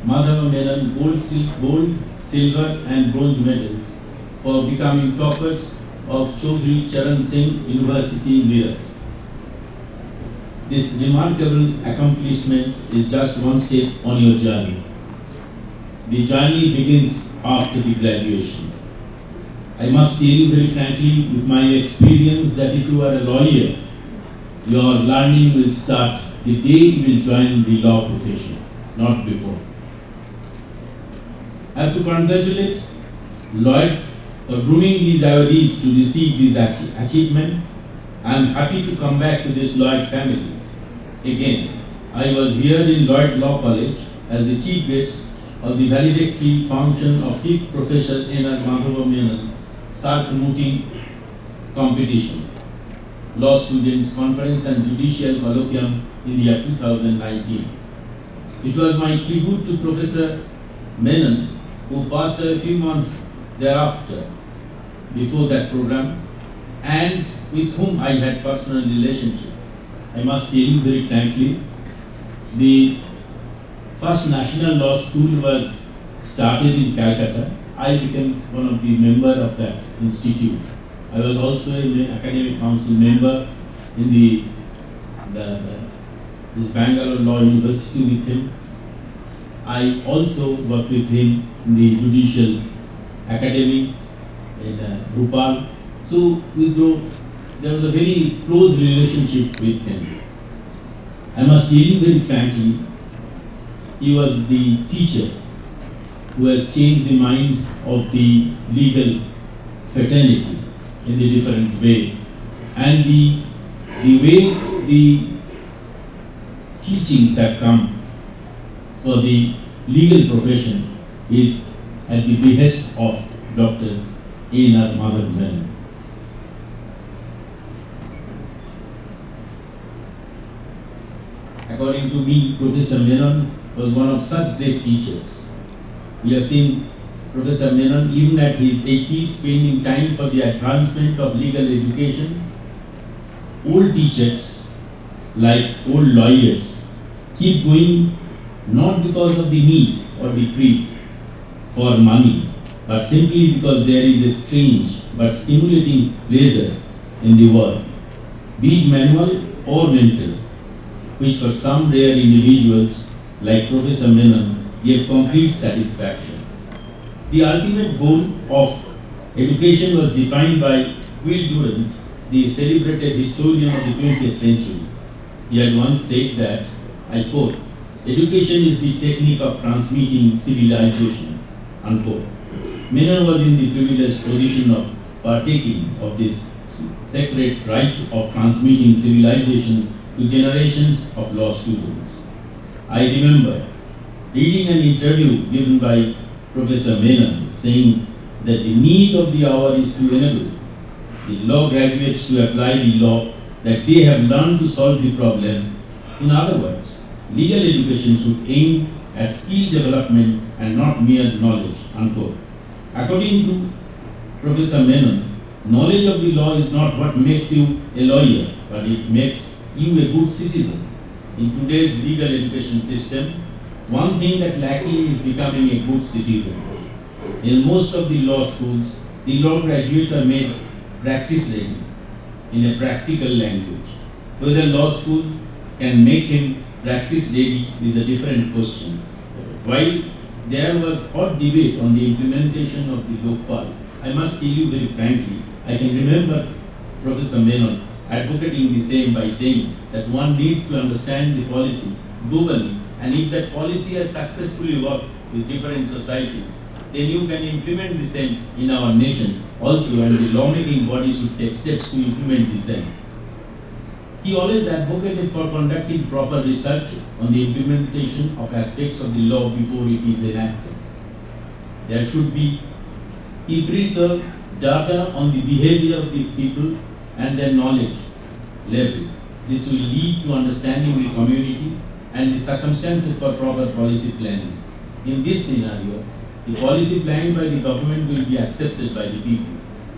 Madhava Menon gold, silver and bronze medals for becoming toppers of Chaudhry Charan Singh University, Meerut. This remarkable accomplishment is just one step on your journey. The journey begins after the graduation. I must tell you very frankly with my experience that if you are a lawyer, your learning will start the day you will join the law profession, not before. I have to congratulate Lloyd for grooming these awardees to receive this achievement. I am happy to come back to this Lloyd family. Again, I was here in Lloyd Law College as the chief guest of the valedictory function of 5th Professor N.R. Madhava Menon Sark-Mooting Competition, Law Students Conference and Judicial Colloquium in the year 2019. It was my tribute to Professor Menon, who passed a few months thereafter, before that program, and with whom I had personal relationship. I must tell you very frankly, the first National Law School was started in Calcutta. I became one of the members of that institute. I was also an academic council member in this Bangalore Law University with him. I also worked with him in the Judicial Academy in Bhopal. So there was a very close relationship with him. I must tell you very frankly, he was the teacher who has changed the mind of the legal fraternity in a different way. And the way the teachings have come for the legal profession is at the behest of Dr. N.R. Madhava Menon. According to me, Professor Menon was one of such great teachers. We have seen Professor Menon, even at his 80s, spending time for the advancement of legal education. Old teachers, like old lawyers, keep going not because of the need or the greed for money, but simply because there is a strange but stimulating pleasure in the work, be it manual or mental, which for some rare individuals like Professor Menon gave complete satisfaction. The ultimate goal of education was defined by Will Durant, the celebrated historian of the 20th century. He had once said that, I quote, "Education is the technique of transmitting civilization," unquote. Menon was in the privileged position of partaking of this sacred right of transmitting civilization to generations of law students. I remember reading an interview given by Professor Menon saying that the need of the hour is to enable the law graduates to apply the law that they have learned to solve the problem. In other words, legal education should aim at skill development and not mere knowledge, unquote. According to Professor Menon, knowledge of the law is not what makes you a lawyer, but it makes you a good citizen. In today's legal education system, one thing that lacking is becoming a good citizen. In most of the law schools, the law graduates are made practice ready in a practical language. Whether law school can make him practice ready is a different question. While there was hot debate on the implementation of the Lokpal, I must tell you very frankly, I can remember Professor Menon advocating the same by saying that one needs to understand the policy globally, and if that policy has successfully worked with different societies, then you can implement the same in our nation also, and the lawmaking body should take steps to implement the same. He always advocated for conducting proper research on the implementation of aspects of the law before it is enacted. There should be empirical data on the behavior of the people and their knowledge level. This will lead to understanding the community and the circumstances for proper policy planning. In this scenario, The policy planned by the government will be accepted by the people.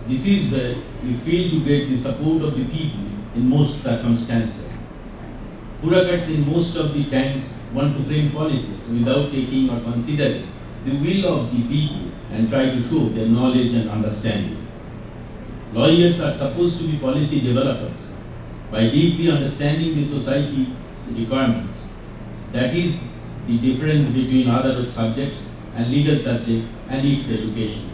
This is where we fail to get the support of the people in most circumstances. Bureaucrats in most of the times want to frame policies without taking or considering the will of the people and try to show their knowledge and understanding. Lawyers are supposed to be policy developers by deeply understanding the society's requirements. That is the difference between other subjects and legal subject and its education.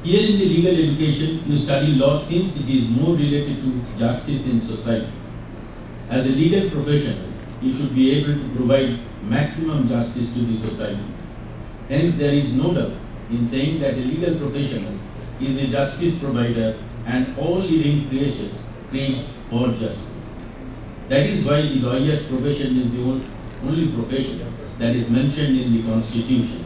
Here in the legal education, you study law since it is more related to justice in society. As a legal professional, you should be able to provide maximum justice to the society. Hence, there is no doubt in saying that a legal professional is a justice provider and all living creatures craves for justice. That is why the lawyer's profession is the only profession that is mentioned in the Constitution.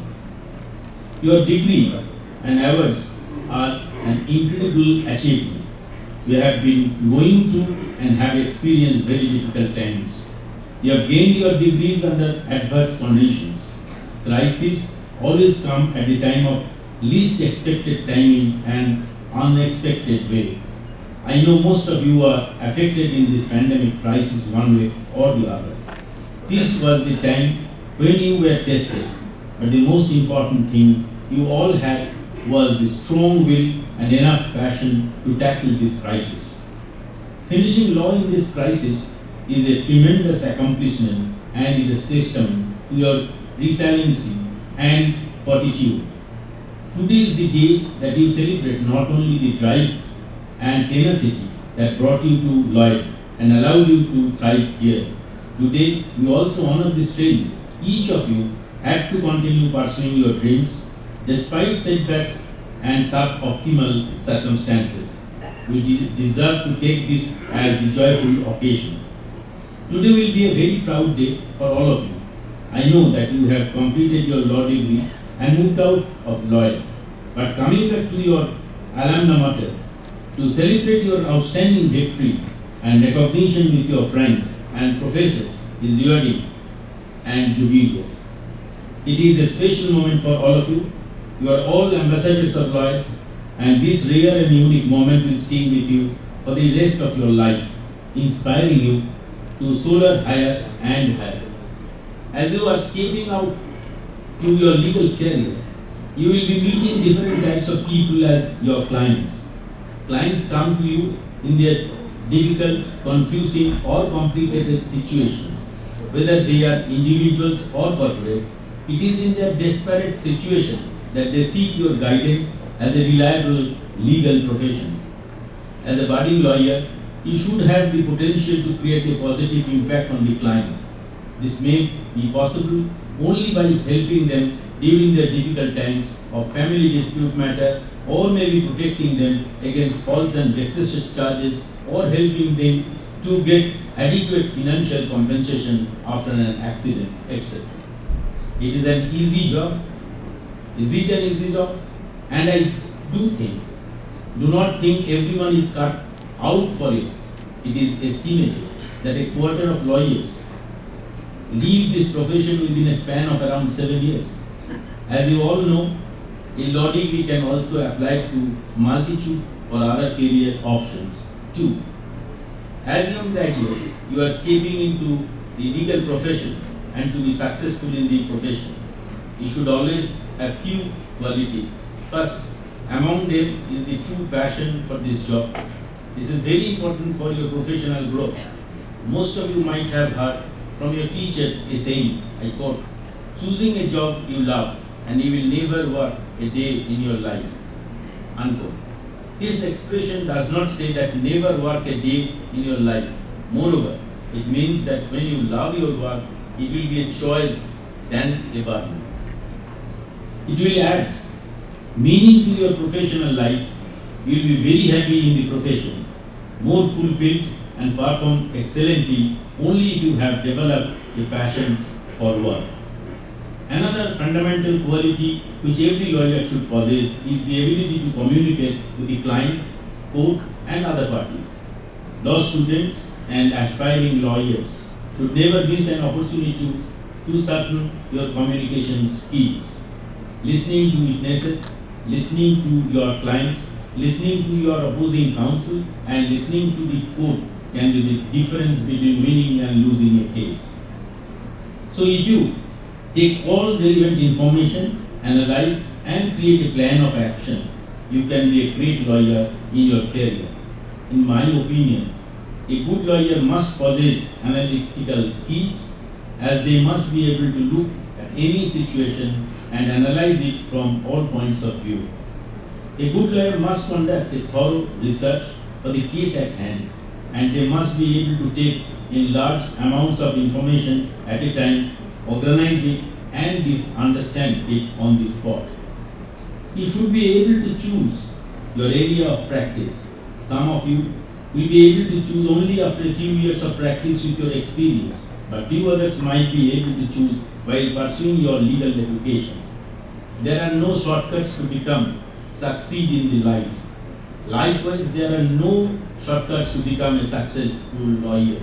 Your degree and hours are an incredible achievement. We have been going through and have experienced very difficult times. You have gained your degrees under adverse conditions. Crises always come at the time of least expected timing and unexpected way. I know most of you are affected in this pandemic crisis one way or the other. This was the time when you were tested, but the most important thing you all had was the strong will and enough passion to tackle this crisis. Finishing law in this crisis is a tremendous accomplishment and is a testament to your resiliency and fortitude. Today is the day that you celebrate not only the drive and tenacity that brought you to Lloyd and allowed you to thrive here. Today, we also honor this training. Each of you had to continue pursuing your dreams despite setbacks and suboptimal circumstances. We deserve to take this as the joyful occasion. Today will be a very proud day for all of you. I know that you have completed your law degree and moved out of Lloyd. But coming back to your alumna mater, to celebrate your outstanding victory and recognition with your friends and professors is rewarding and jubilous. It is a special moment for all of you. You are all ambassadors of Lloyd, and this rare and unique moment will stay with you for the rest of your life, inspiring you to soar higher and higher. As you are stepping out to your legal career, you will be meeting different types of people as your clients. Clients come to you in their difficult, confusing or complicated situations. Whether they are individuals or corporates, it is in their desperate situation that they seek your guidance as a reliable legal professional. As a budding lawyer, you should have the potential to create a positive impact on the client. This may be possible only by helping them during their difficult times of family dispute matter, or maybe protecting them against false and vexatious charges, or helping them to get adequate financial compensation after an accident, etc. It is an easy job. Is it an easy job? And I do not think everyone is cut out for it. It is estimated that a quarter of lawyers leave this profession within a span of around 7 years. As you all know, a law degree can also apply to multitude or other career options too. As young graduates, you are stepping into the legal profession, and to be successful in the profession, you should always have few qualities. First, among them is the true passion for this job. This is very important for your professional growth. Most of you might have heard from your teachers a saying, I quote, choosing a job you love and you will never work a day in your life, unquote. This expression does not say that never work a day in your life. Moreover, it means that when you love your work, it will be a choice than a burden. It will add meaning to your professional life. You will be very happy in the profession, more fulfilled and perform excellently only if you have developed a passion for work. Another fundamental quality which every lawyer should possess is the ability to communicate with the client, court and other parties. Law students and aspiring lawyers should never miss an opportunity to sharpen your communication skills. listening to witnesses, listening to your clients, listening to your opposing counsel, and listening to the court can be the difference between winning and losing a case. So if you take all relevant information, analyze and create a plan of action, you can be a great lawyer in your career. In my opinion, a good lawyer must possess analytical skills, as they must be able to look at any situation and analyze it from all points of view. A good lawyer must conduct a thorough research for the case at hand, and they must be able to take in large amounts of information at a time, organize it and understand it on the spot. You should be able to choose your area of practice. Some of you will be able to choose only after a few years of practice with your experience, but few others might be able to choose while pursuing your legal education. There are no shortcuts to succeed in the life. Likewise, there are no shortcuts to become a successful lawyer.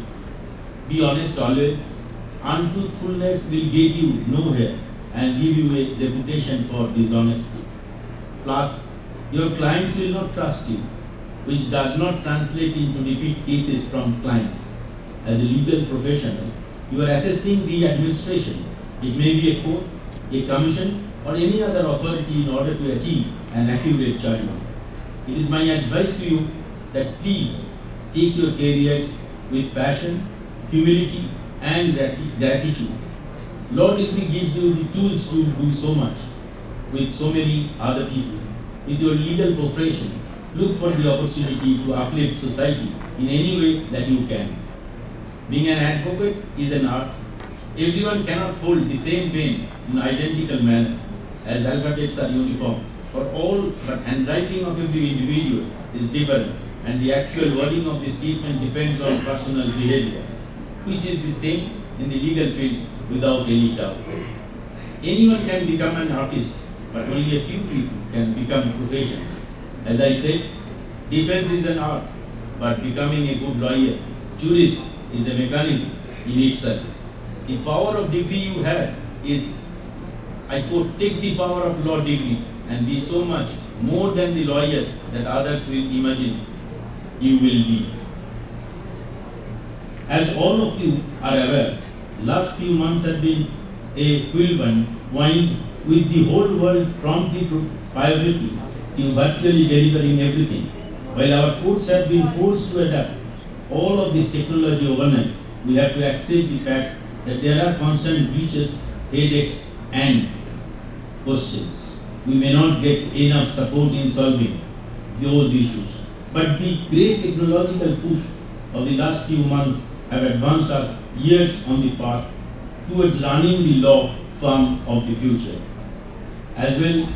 Be honest always. Untruthfulness will get you nowhere and give you a reputation for dishonesty. Plus, your clients will not trust you, which does not translate into repeat cases from clients. As a legal professional, you are assisting the administration. It may be a court, a commission, or any other authority in order to achieve an accurate judgment. It is my advice to you that please take your careers with passion, humility, and gratitude. Law degree gives you the tools to do so much with so many other people. With your legal profession, look for the opportunity to uplift society in any way that you can. Being an advocate is an art. Everyone cannot hold the same pen in identical manner, as alphabets are uniform. For all, but handwriting of every individual is different, and the actual wording of the statement depends on personal behavior, which is the same in the legal field without any doubt. Anyone can become an artist, but only a few people can become professionals. As I said, defense is an art, but becoming a good lawyer, jurist, is a mechanism in itself. The power of degree you have is, I quote, take the power of law degree and be so much more than the lawyers that others will imagine you will be. As all of you are aware, last few months have been a whirlwind with the whole world promptly pivoting to virtually delivering everything. While our courts have been forced to adapt all of this technology overnight, we have to accept the fact that there are constant breaches, headaches, and questions. We may not get enough support in solving those issues. But the great technological push of the last few months have advanced us years on the path towards running the law firm of the future. As well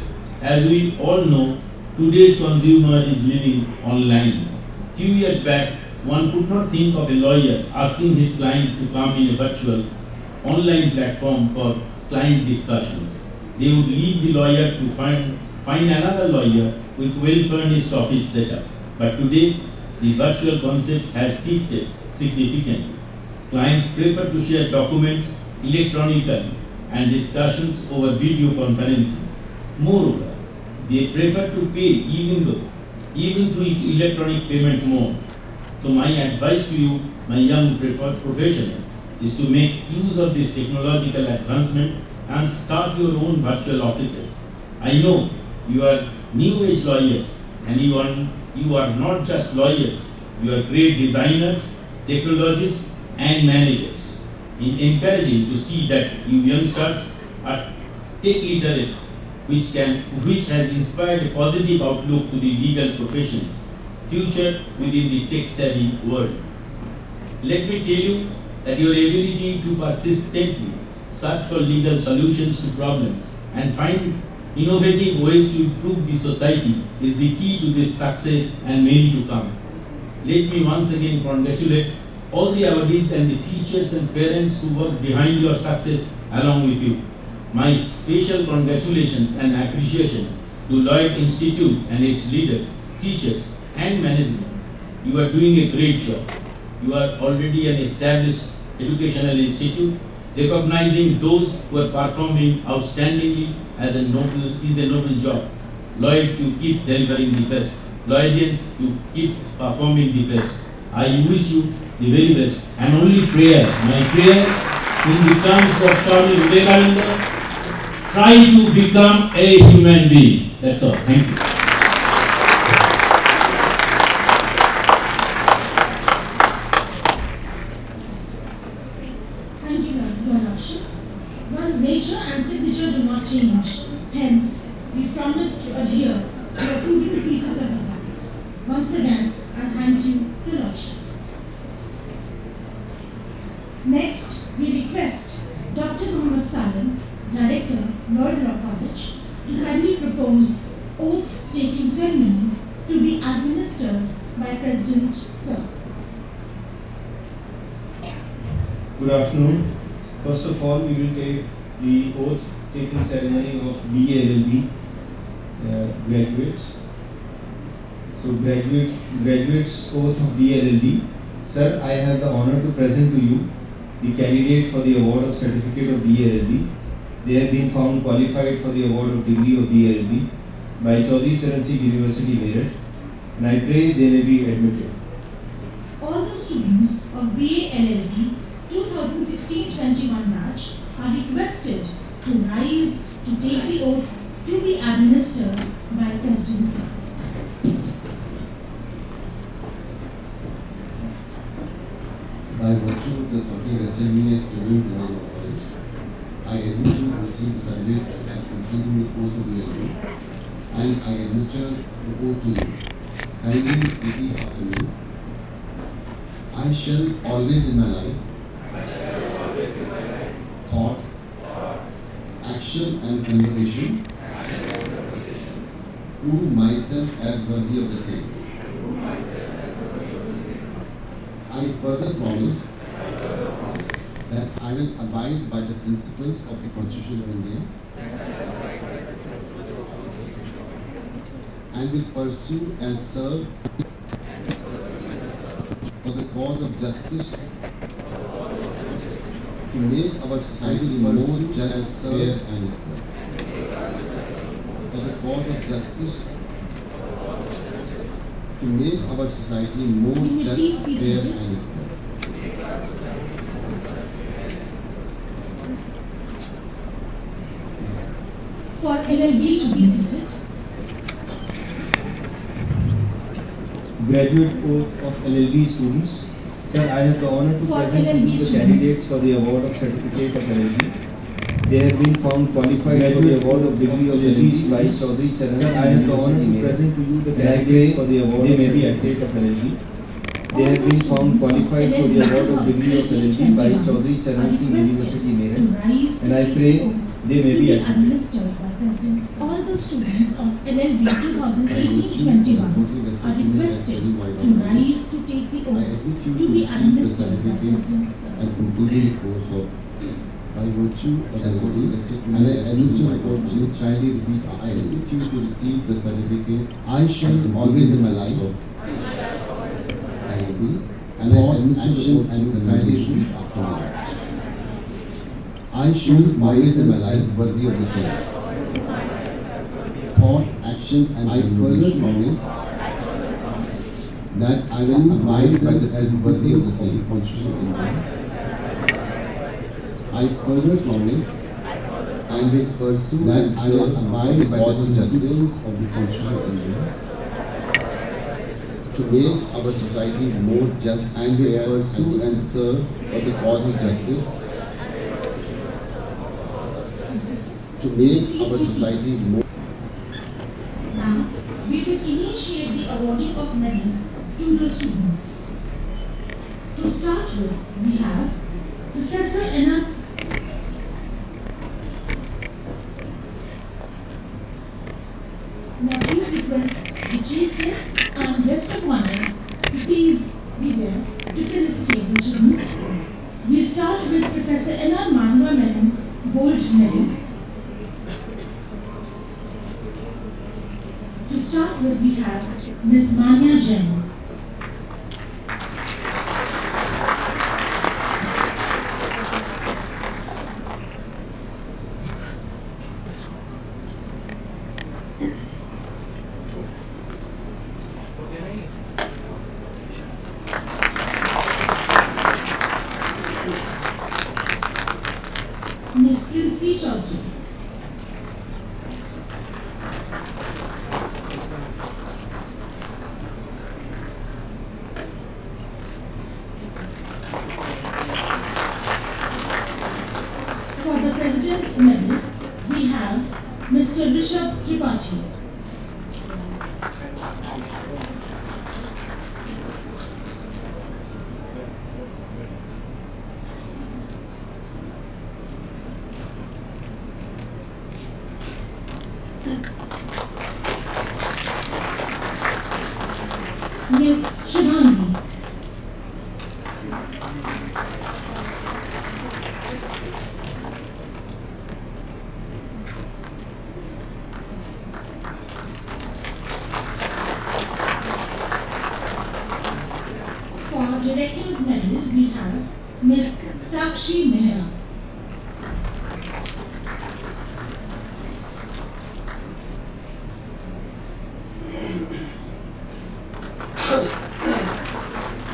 as we all know, today's consumer is living online. Few years back, one could not think of a lawyer asking his client to come in a virtual online platform for client discussions. They would leave the lawyer to find another lawyer with well-furnished office setup. But today, the virtual concept has shifted significantly. Clients prefer to share documents electronically and discussions over video conferencing. Moreover, they prefer to pay even through electronic payment mode. So my advice to you, my young professionals, is to make use of this technological advancement and start your own virtual offices. I know you are new age lawyers, and you are not just lawyers, you are great designers, technologists, and managers. In encouraging to see that you youngsters are tech literate, which has inspired a positive outlook to the legal professions future within the tech-savvy world. Let me tell you that your ability to persistently search for legal solutions to problems and find innovative ways to improve the society is the key to this success and many to come. Let me once again congratulate all the awardees and the teachers and parents who work behind your success along with you. My special congratulations and appreciation to Lloyd Institute and its leaders, teachers, and management. You are doing a great job. You are already an established educational institute recognizing those who are performing outstandingly is a noble job. Lloyd, you keep delivering the best. Lloydians, you keep performing the best. I wish you the very best. And only prayer, my prayer in the terms of Swami Vivekananda, try to become a human being. That's all. Thank you. Thank you, Your Lordship. One's nature and signature do not change. Hence, we promise to adhere to your prudent pieces of advice. Once again, I thank you, Your Lordship. Next, we request Dr. Muhammad Salim, Director, Lloyd Law College, to kindly propose oath-taking ceremony to be administered by President Sir. Good afternoon. First of all, we will take the oath-taking ceremony of B.A.LL.B. Graduates. So, graduates oath of B.A.LL.B. Sir, I have the honor to present to you the candidate for the award of certificate of B.A.LL.B. They have been found qualified for the award of degree of B.A.LL.B. by Chaudhary Charan Singh University, Meerut, and I pray they may be admitted. All the students of B.A.LL.B. 2016-21 batch are requested to rise to take the oath to be administered by President Sir. By virtue of the 40 Western years present in Lloyd Law College, I admit to receive the certificate and completing the course of B.A.LL.B. and I administer the oath to you. Kindly repeat after me. I shall always in my life thought, action and conversation prove myself as worthy of the same. I further promise that I will abide by the principles of the Constitution of India and will pursue and serve for the cause of justice to make our society more just, fair and equal. For the cause of justice to make our society more just, fair and equal. For LLBs to be seated. Graduate oath of LLB students. Sir, I have the honor to present to you the candidates for the award of certificate of LLB. They have been found qualified for the award of degree of LLB by Chaudhary Charan Singh. Sir, I have the honor to present to you the candidates for the award of certificate of LLB. They have been found qualified for the award of degree of LLB by Chaudhary Charan Singh University, Meerut, and I pray they may be administered by President Sir. All the students of LLB 2018-21 are requested to rise to take the oath to be administered by President Sir. And completing the course of by virtue of the body and I administer the oath to kindly repeat. I admit you to receive the certificate. I shall always in my life I will be and I administer the oath and kindly repeat after me. I shall always in my life worthy of the same. Thought, action, and I further promise that I will abide by the as worthy of the same Constitution of India. I further promise and will pursue that I will abide by the principles of the Constitution of India to make our society more just and will pursue and serve for the cause of justice to make our society more. Now, we will initiate the awarding of medals to the students. To start with, we have Professor Anna. Now, please request the Chief Guest and Guest of Honors to please be there to felicitate the students. We start with Professor N.R. Madhava Menon, Gold Medal. To start with, we have Ms. Manya Jain. Ms. Princy Chaudhary. For the President's Medal, we have Mr. Rishabh Tripathi. Ms. Shubhangi. For Director's Medal, we have Ms. Sakshi Mehra.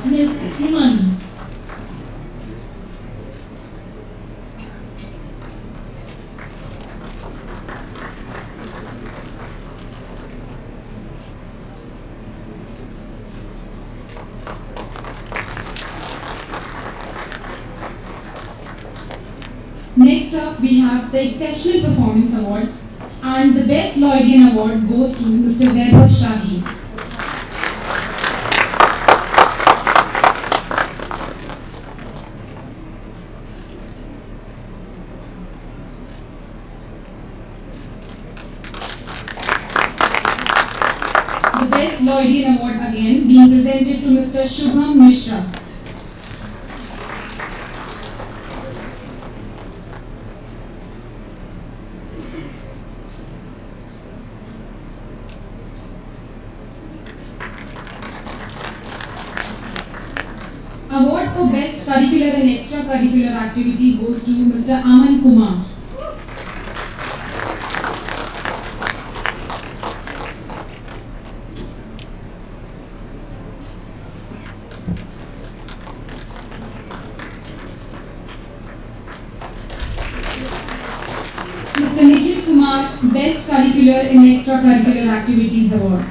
Ms. Himani. Next up, we have the Exceptional Performance Awards, and the Best Lloydian Award goes to Mr. Vaibhav Shahi. The Best Lloydian Award again being presented to Mr. Shubham Mishra. Award for Best Curricular and Extracurricular Activity goes to Mr. Aman Kumar. Mr. Nikhil Kumar, Best Curricular and Extracurricular Activities Award.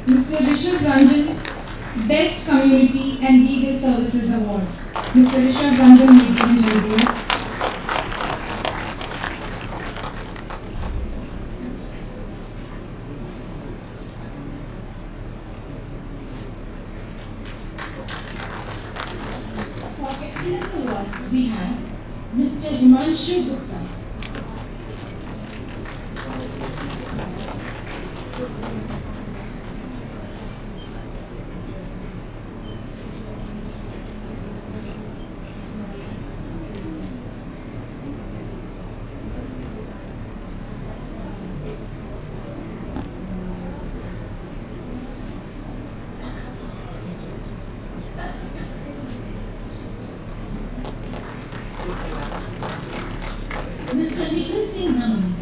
Mr. Rishabh Ranjan, Best Community and Legal Services Award. Mr. Rishabh Ranjan, ladies and gentlemen. For Excellence Awards, we have Mr. Himanshu Gupta. Mr. Nikhil Singh Raman.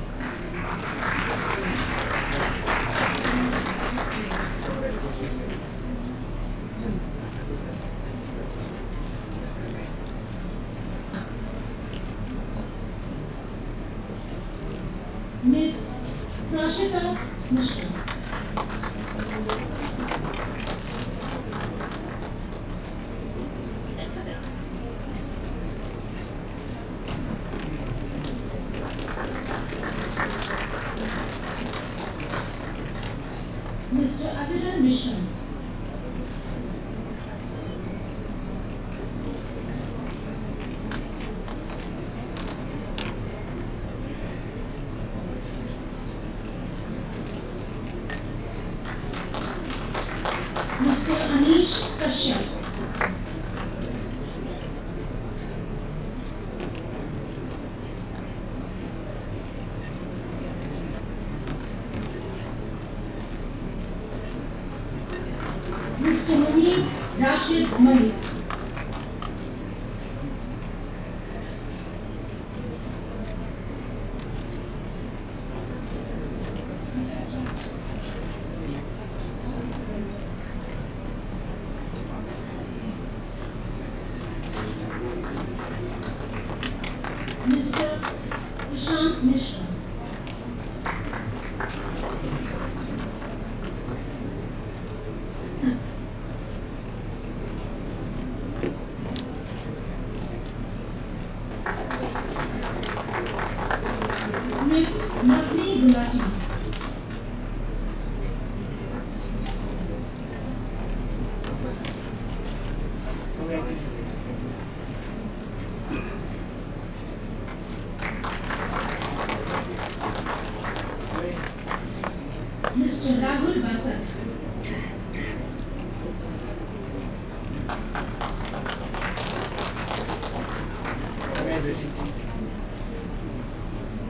Miss Prashita Mishra. Mr. Abhiran Mishra. Mr. Anish Kashyap. Mr. Munir Rashid Malik. Nandini Gulati. Mr. Rahul Basak.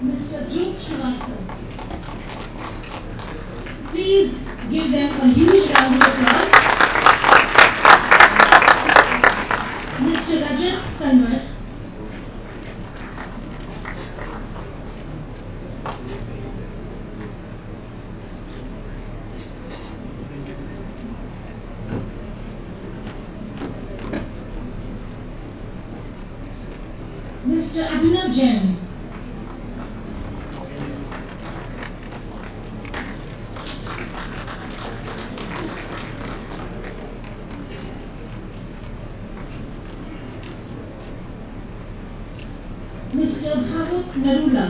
Mr. Dhruv Shrivastava. Please give them a huge round of applause. Mr. Rajat Kanwar. Mr. Abhinav Jain. Mr. Bhavuk Narula.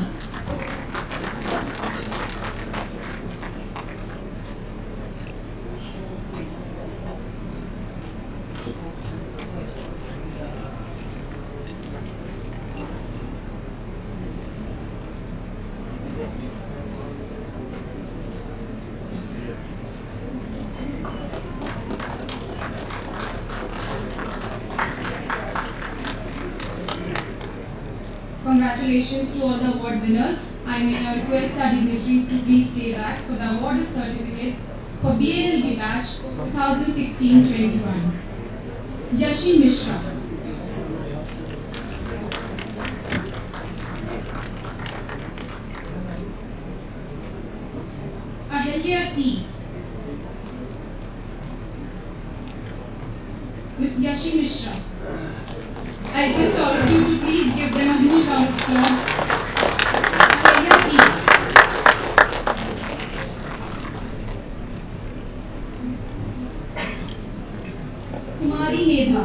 Congratulations to all the award winners. I may now request our dignitaries to please stay back for the award of certificates for B.A.LL.B batch 2016-21. Yashi Mishra. Ahalya T. Ms. Yashi Mishra. I request all of you to please give them a huge round of applause. Ahalya T. Kumari Medha.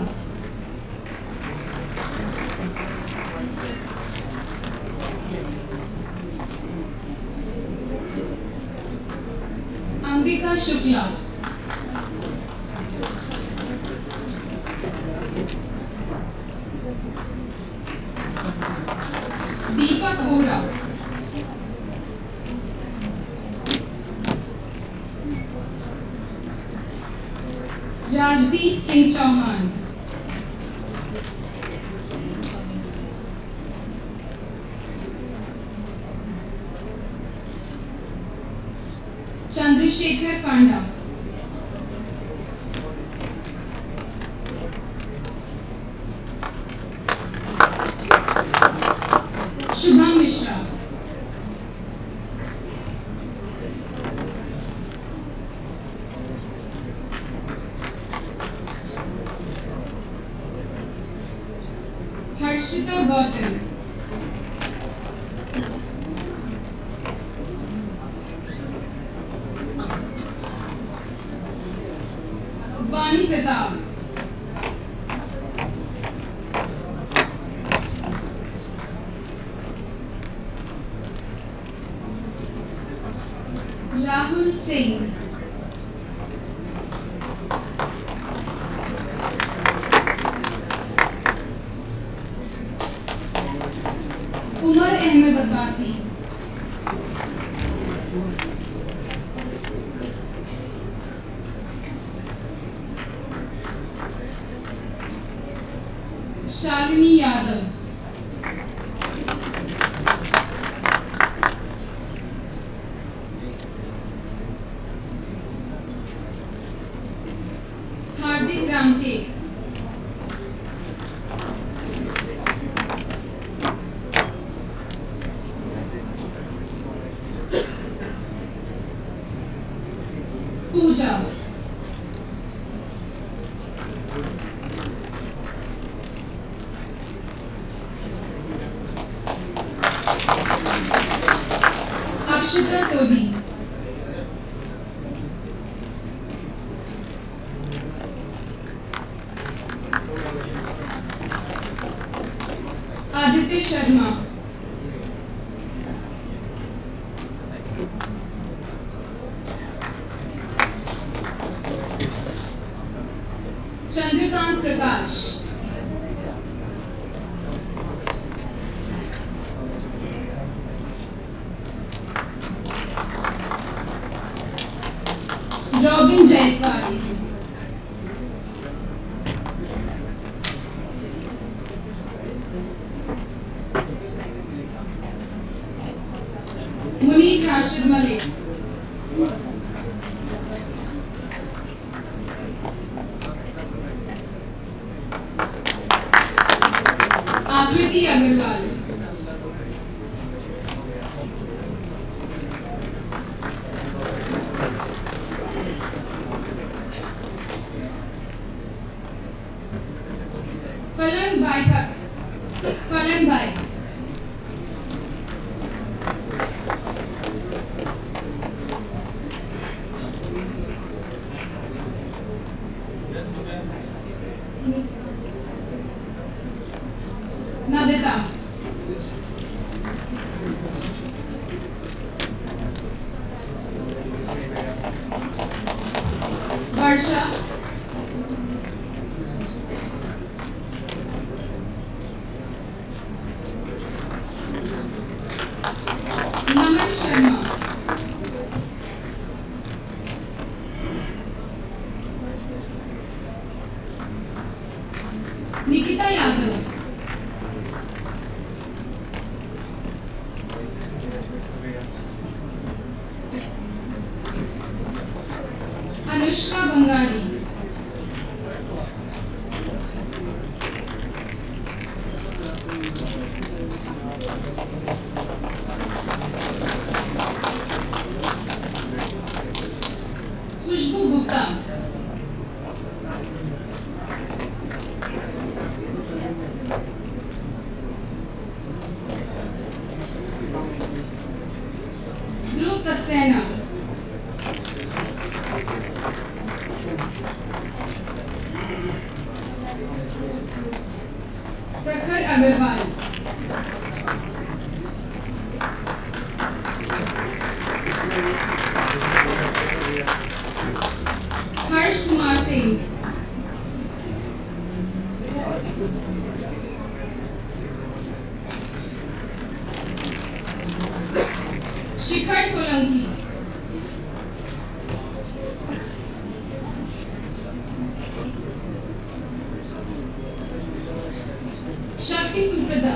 Ambika Shukla. Deepak Bora. Rajdeep Singh Chauhan. Chandrasekhar Panda. Shubham Mishra. Harshita Gautam. Vani Pratap. Rahul Singh. Umar Ahmed Abbasi. Shalini Yadav. Hardik Ramte. Pooja. Akshita Sodhi. Aditya Sharma. Prakash. Robin Jaiswal. Munir Rashid Malik. Akriti Agarwal. Falan Bai. Navita. Varsha. Naman Sharma. Nikita Yadav. Anushka Bangari. Khushbu Gupta. Dhruv Saxena. Prakhar Agarwal. Harsh Kumar Singh. Shikhar Solanki. Shakti Suprada.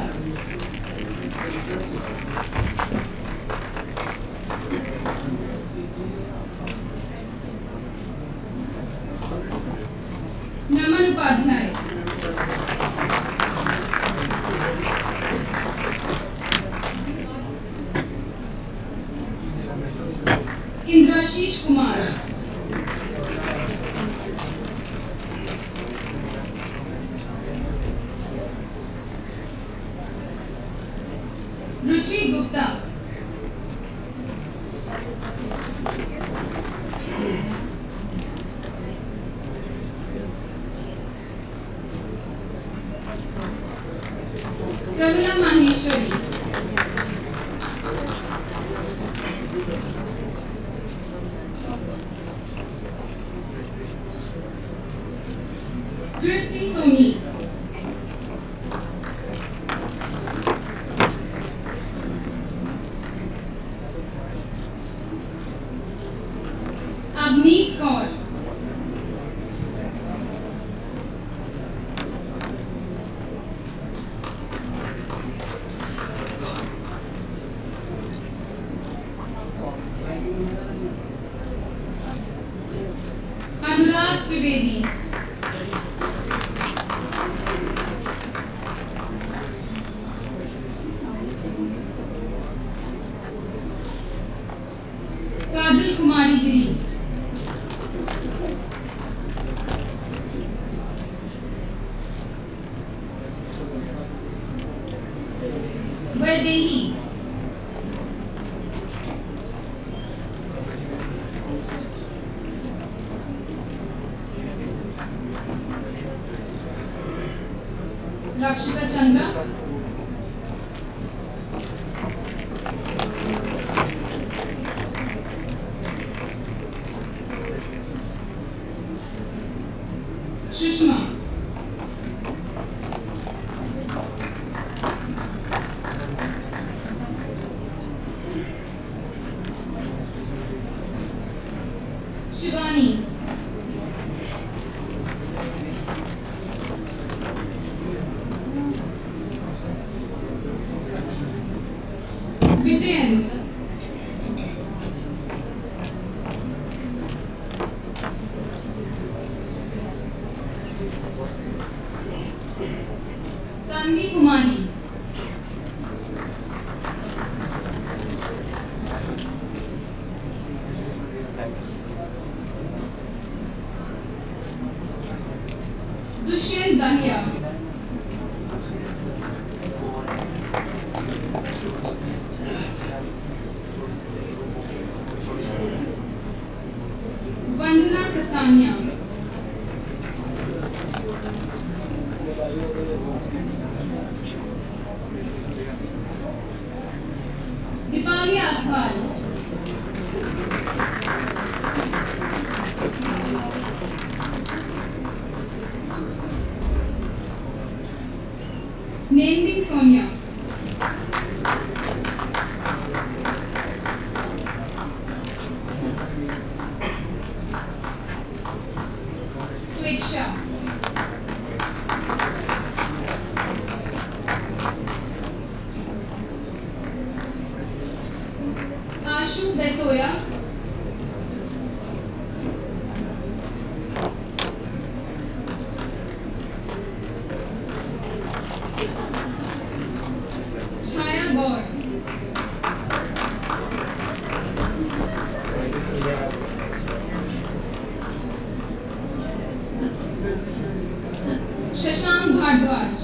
Naman Upadhyay. Indrashish Kumar. Ruchi Gupta. Pravila Maheshwari. Christy Soni. Avneet Kaur. Anurag Trivedi. Kajal Kumari Giri. Vaidehi. Rakshita Chandra. Shushma. Sunny, Vijayan, Tanvi Kumari, Dushyant Dahiya, Vandana Kasania, Dipali Aswal, Nending Sonia, Swiksha, Ashu Besoya, Chaya Gaur, Shashank Bhardwaj,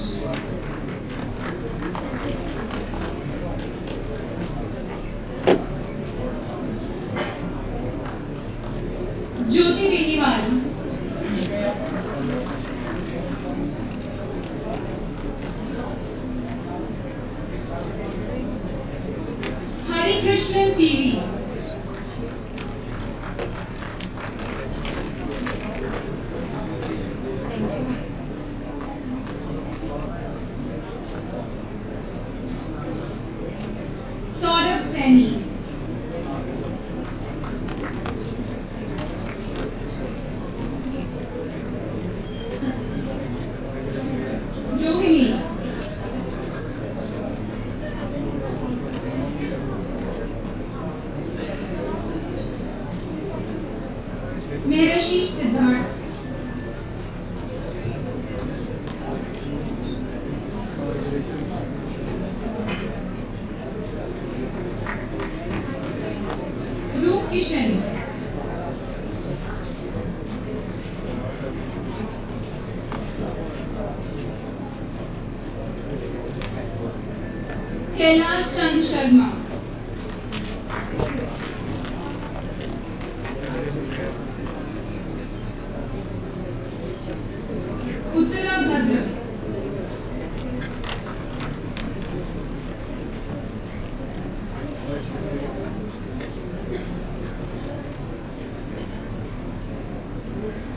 Jyoti Beniwal, Hari Krishnan PV, Saurabh Saini, Rohini, Mehrashish Siddharth, Roop Kishan, Kailash Chand Sharma, Uttara Bhadra,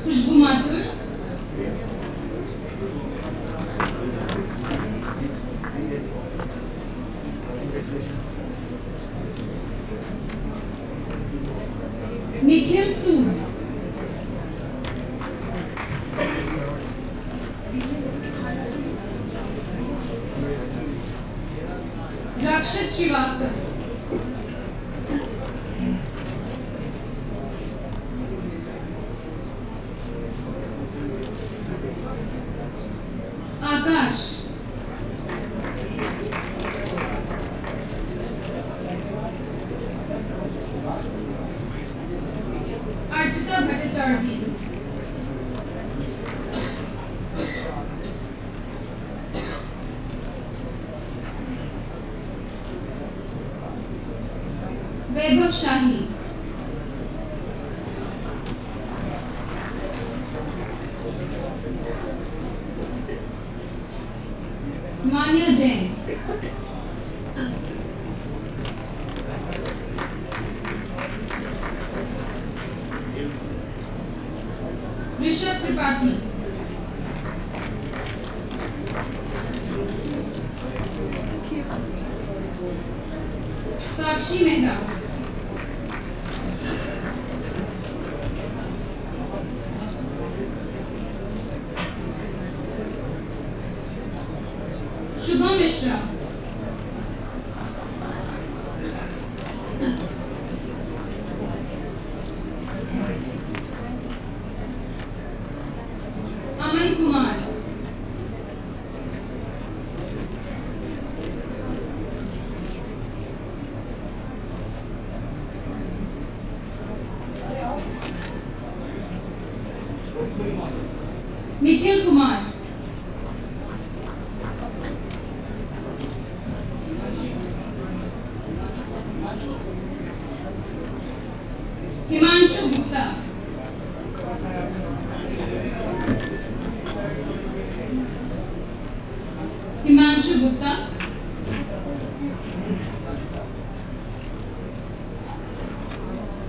Khushbu Mathur, Nikhil Sood, Rakshit Srivastava, Akash, Archita Bhattacharjee, Vaibhav Shahi, Manya Jain, Rishabh Tripathi, Sakshi Mehra, Mishra. Aman Kumar. Nikhil Kumar. Himanshu Gupta. Himanshu Gupta.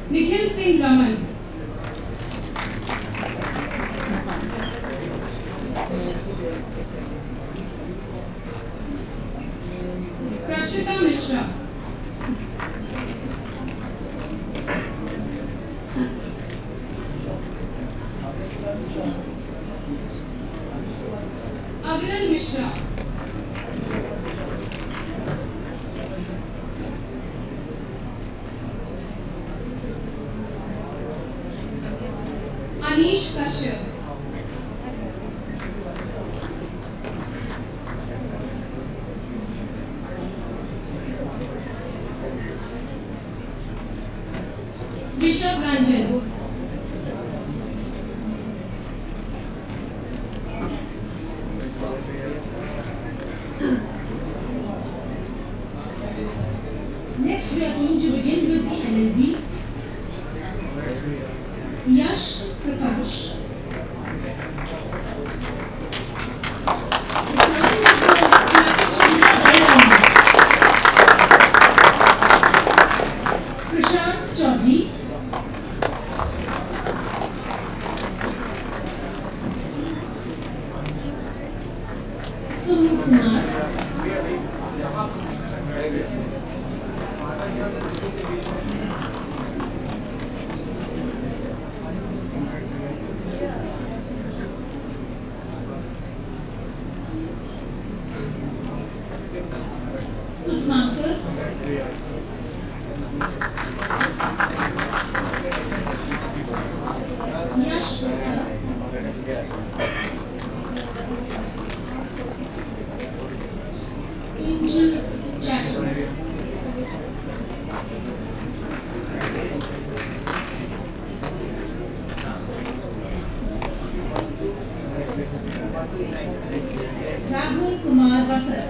Nikhil Singh Raman. Prashita Mishra. Aviral Mishra. Anish Kashyap. Rishabh Ranjan. Next, we are going to begin with the LLB. Yash Prakash. Prashant Chaudhary. Sunu Kumar. Usmankar. Yash Gupta. Angel Chapter. Rahul Kumar Basar.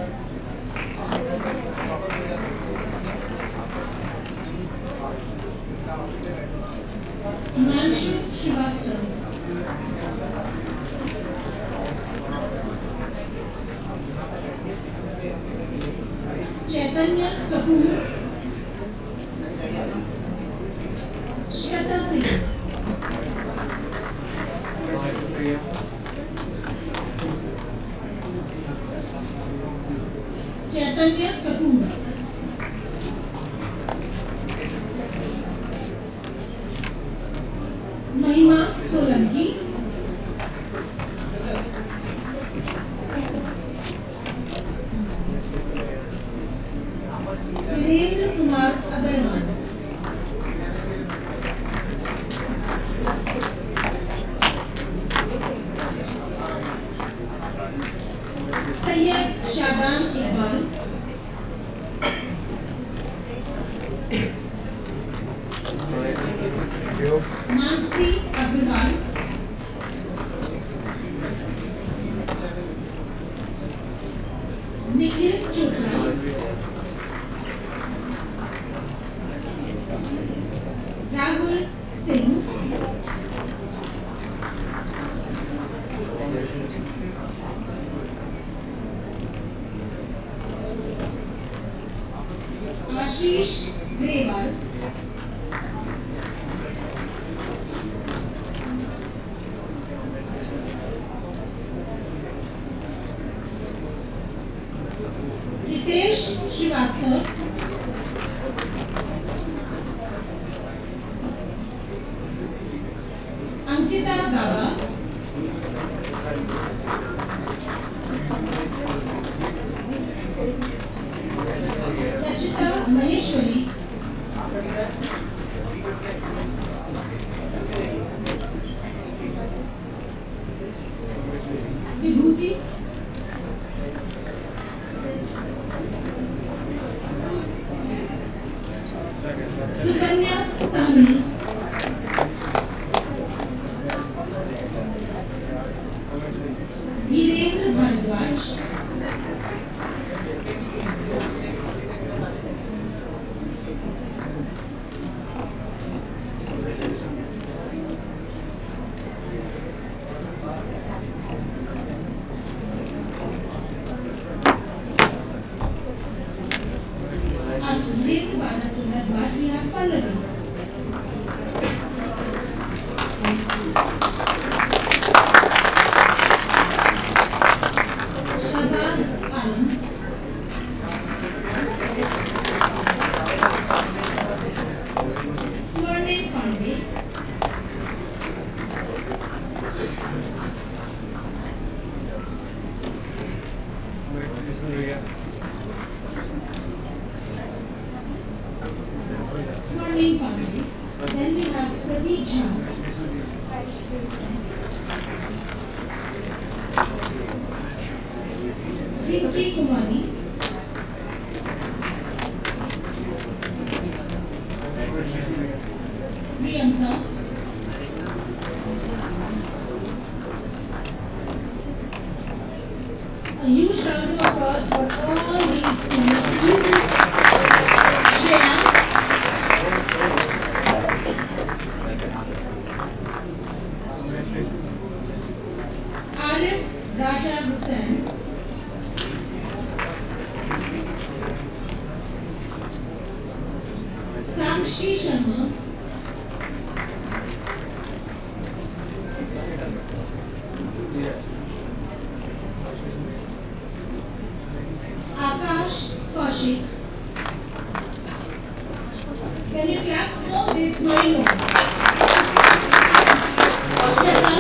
Himanshu Srivastava. Chaitanya Kapoor. Shweta Singh. Chaitanya Kapoor. Mahima Solanki. Virendra Kumar Agarwal. Syed Shadam Iqbal. Mansi Agrawal. Nikhil Chopra. Rahul Singh. Ashish Grewal. Ritesh Srivastava. Ankita Gaba. Maheshwari, Vibhuti, Sukanya Sahni, Dhirendra Bharadwaj, after Dhirendra Bharadwaj we have Pallavi. Shahbaz Alam, Swarnim Pandey, Swarnim Pandey. Then we have Pradeep Jha, Rinki Kumari, Priyanka, a huge round of applause for all these universities. Shreya, Arif Raja Hussain, Sakshi Sharma, Akash Kaushik. Can you clap? Oh, they smile more. Shweta,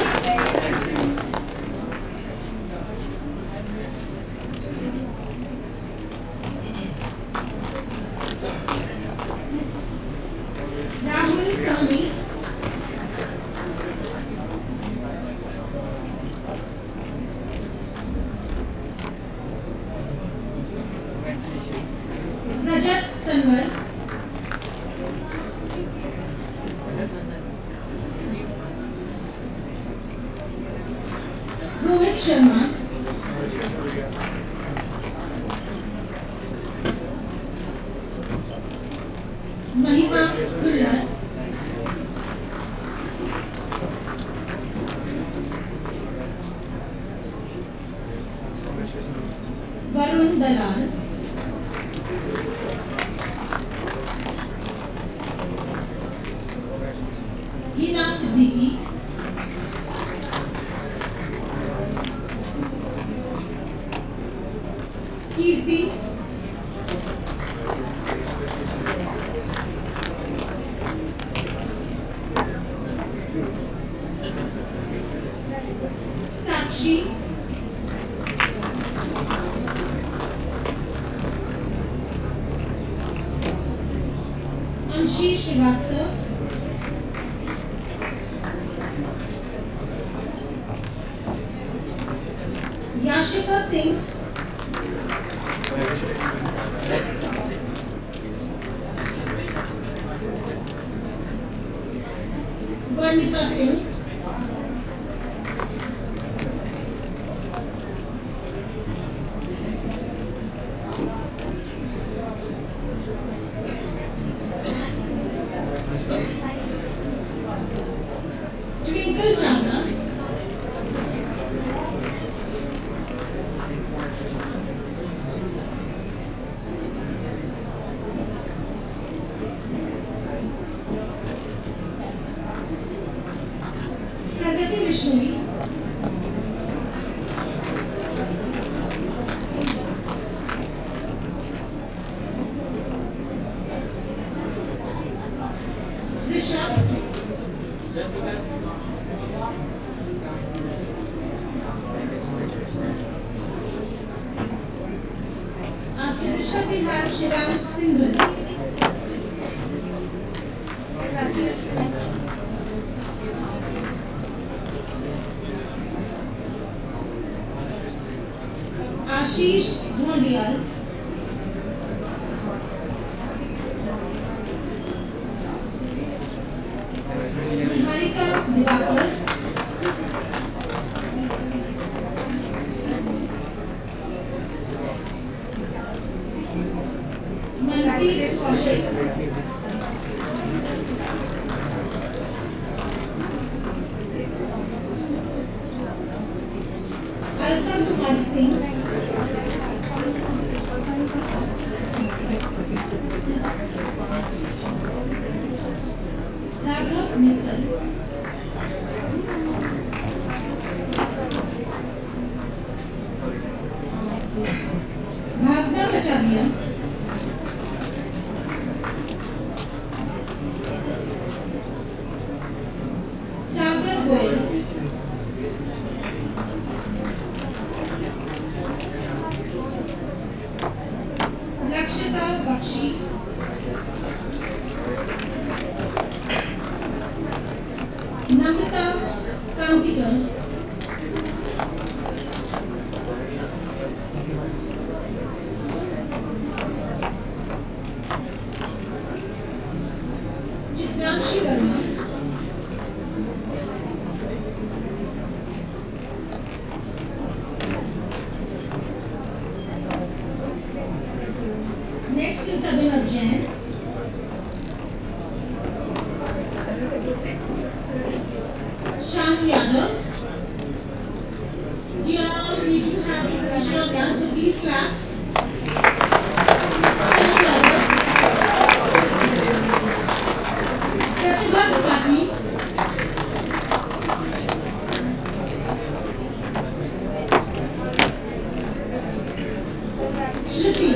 Rahul Sami, Rajat Tanwar, Rohit Sharma, Mahima Gullar, Varun Dalal, Hina Siddiqui, Kirti, Sakshi, Anshi Srivastav, Yashika Singh, Varnika Singh, Twinkle Chandra, Pragati Vishnuvi, Rishabh, after Rishabh we have Shivang Singhal, Ashish Dhondiyal, Niharika Divakar, Manpreet Kaushik, Alka Kumari Singh, R Mittal, Bhavna Acharya, Sagar Goyal, Lakshita Bakshi, Namrata Kauntikar, Chitranshi Verma, next is Abhinav Jain, Shanu Yadav. Dear all, we do have the provision of dance, so please clap. Shanu Yadav, Pratibha Tripathi, Shruti,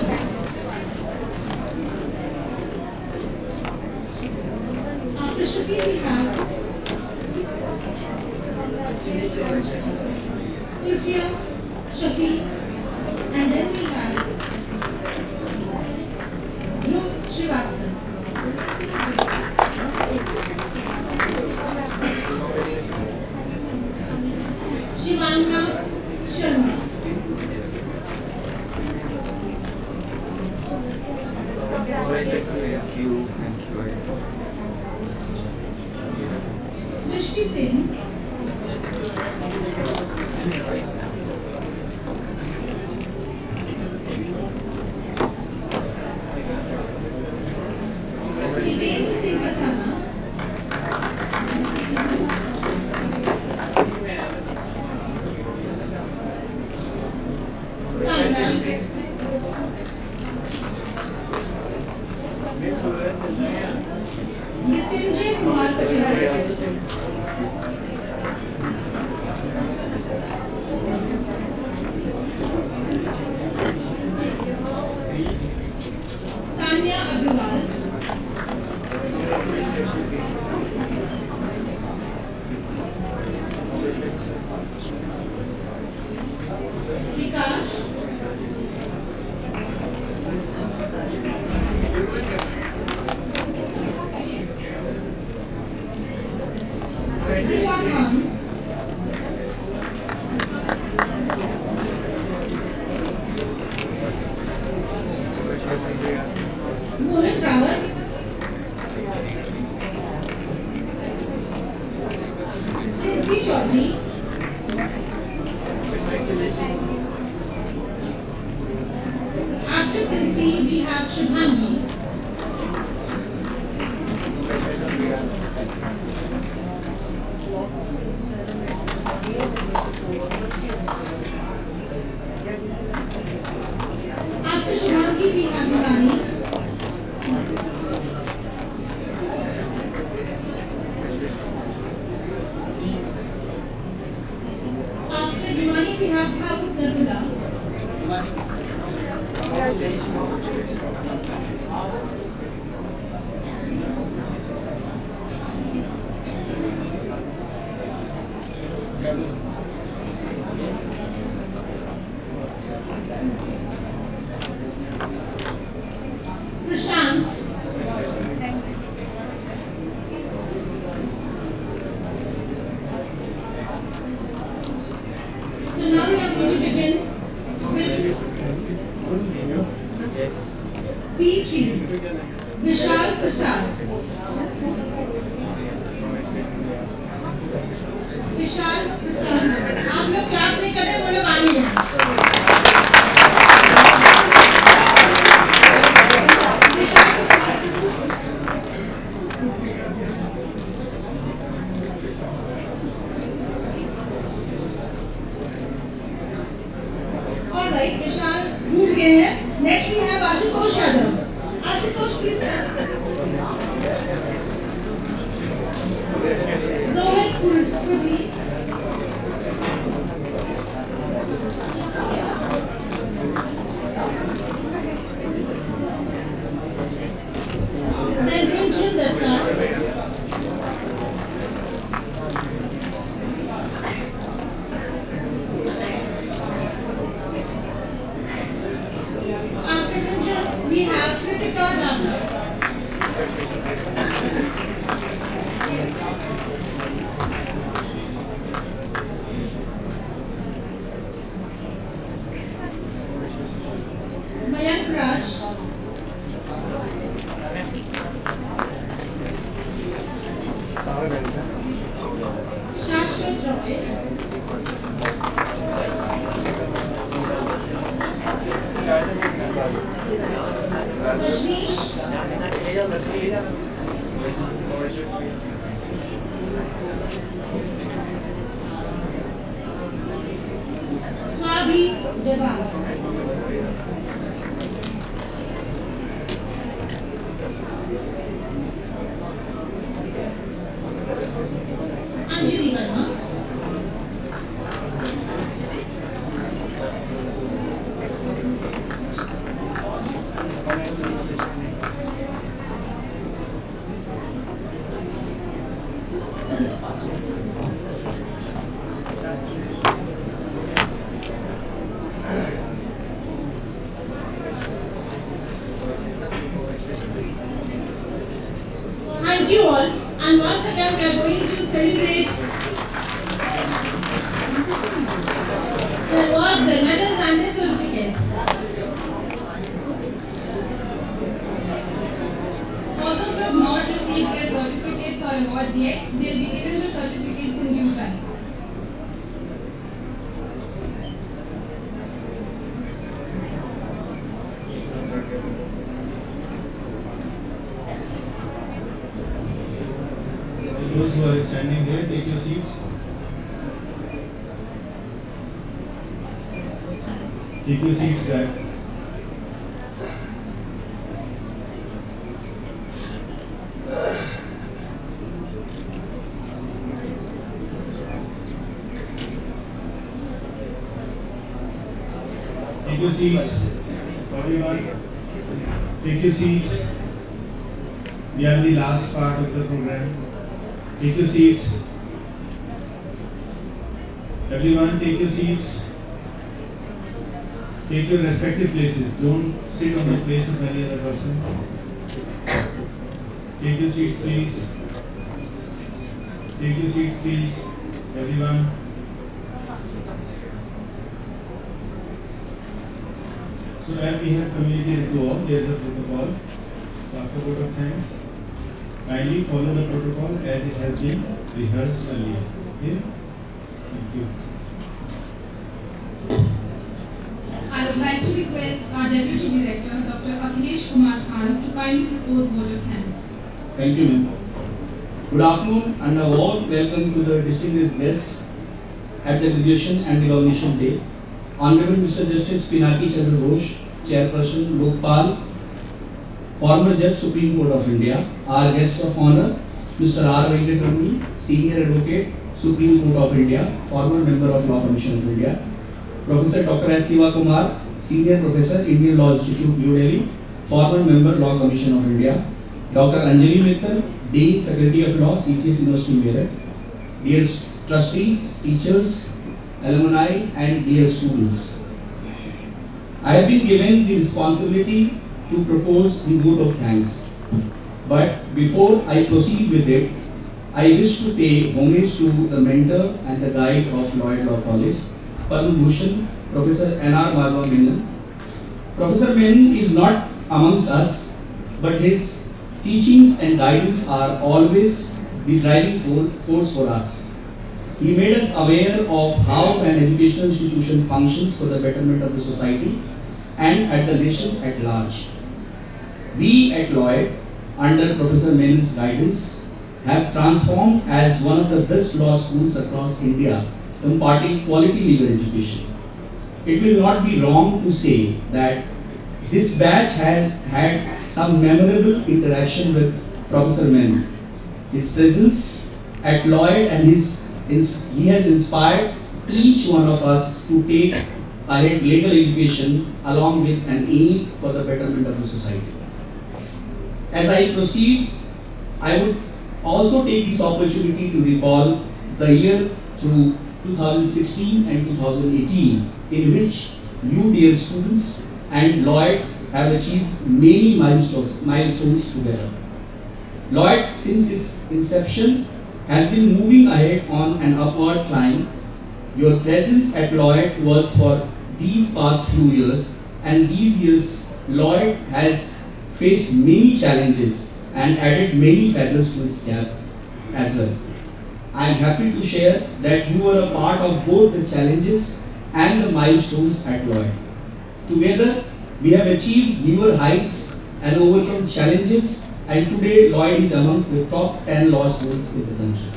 after Shruti we have Ulfia, Shafiq, and then we have Dhruv Srivastava. Shivangna Sharma, Drishti Singh, Divendra Singh Kasama, Chandra, Mrityunjay Kumar Patel, Tanya Agrawal, Vikas, Rifa Khan, Mohit Rawat, Princy Chaudhary, after Princy we have Shubhangi, after Shubhangi we have Himani, after Himani we have Bhavuk Narula, Prashant, विशाल प्रसाद, विशाल प्रसाद, आप लोग clap नहीं कर रहे, वो लोग आ नहीं रहे। विशाल प्रसाद, all right, विशाल रूठ गए हैं। Next we have Ashutosh Yadav. Ashutosh please. Rohit Puri, then Rinchen Datta, after Rinchen we have Kritika Dana, Mayank Raj, Shashwat Roy, Rajneesh, Swabhi Devas, Anjali Verma, thank you all, and once again we are going to celebrate the awards, the medals and the certificates. Although you have not received their certificates or awards yet, they will be given the certificates in due time. Those who are standing there, take your seats. Take your seats back. Take your seats, everyone. Take your seats. We are the last part of the program. Take your seats. Everyone, take your seats. Take your respective places. Don't sit on the place of any other person. Take your seats, please. Take your seats, please. Everyone. So as we have communicated to all, there is a protocol. After vote of thanks, kindly follow the protocol as it has been rehearsed earlier. Okay? Thank you. I would like to request our Deputy Director, Dr. Akhilesh Kumar Khan, to kindly propose vote of thanks. Thank you, ma'am. Good afternoon and a warm welcome to the distinguished guests at the Graduation and Recognition Day. Honorable Mr. Justice Pinaki Chandra Ghose, Chairperson, Lokpal, former Judge, Supreme Court of India, our guest of honor, Mr. R Venkataramani, Senior Advocate, Supreme Court of India, former Member of Law Commission of India, Professor Dr. S. Sivakumar, Senior Professor, Indian Law Institute, New Delhi, former Member, Law Commission of India, Dr. Anjali Mittal, Dean, Faculty of Law, CCS University, Meerut, dear trustees, teachers, alumni and dear students. I have been given the responsibility to propose the vote of thanks. But before I proceed with it, I wish to pay homage to the mentor and the guide of Lloyd Law College, Padma Bhushan, Professor N.R. Menon. Professor Menon is not amongst us, but his teachings and guidance are always the driving force for us. He made us aware of how an educational institution functions for the betterment of the society and at the nation at large. We at Lloyd, under Professor Menon's guidance, have transformed as one of the best law schools across India, imparting quality legal education. It will not be wrong to say that this batch has had some memorable interaction with Professor Menon. His presence at Lloyd and he has inspired each one of us to take ahead legal education along with an aim for the betterment of the society. As I proceed, I would also take this opportunity to recall the year through 2016 and 2018 in which you dear students and Lloyd have achieved many milestones together. Lloyd, since its inception, has been moving ahead on an upward climb. Your presence at Lloyd was for these past few years, and these years Lloyd has faced many challenges and added many feathers to its cap as well. I am happy to share that you were a part of both the challenges and the milestones at Lloyd. Together, we have achieved newer heights and overcome challenges, and today Lloyd is amongst the top 10 law schools in the country.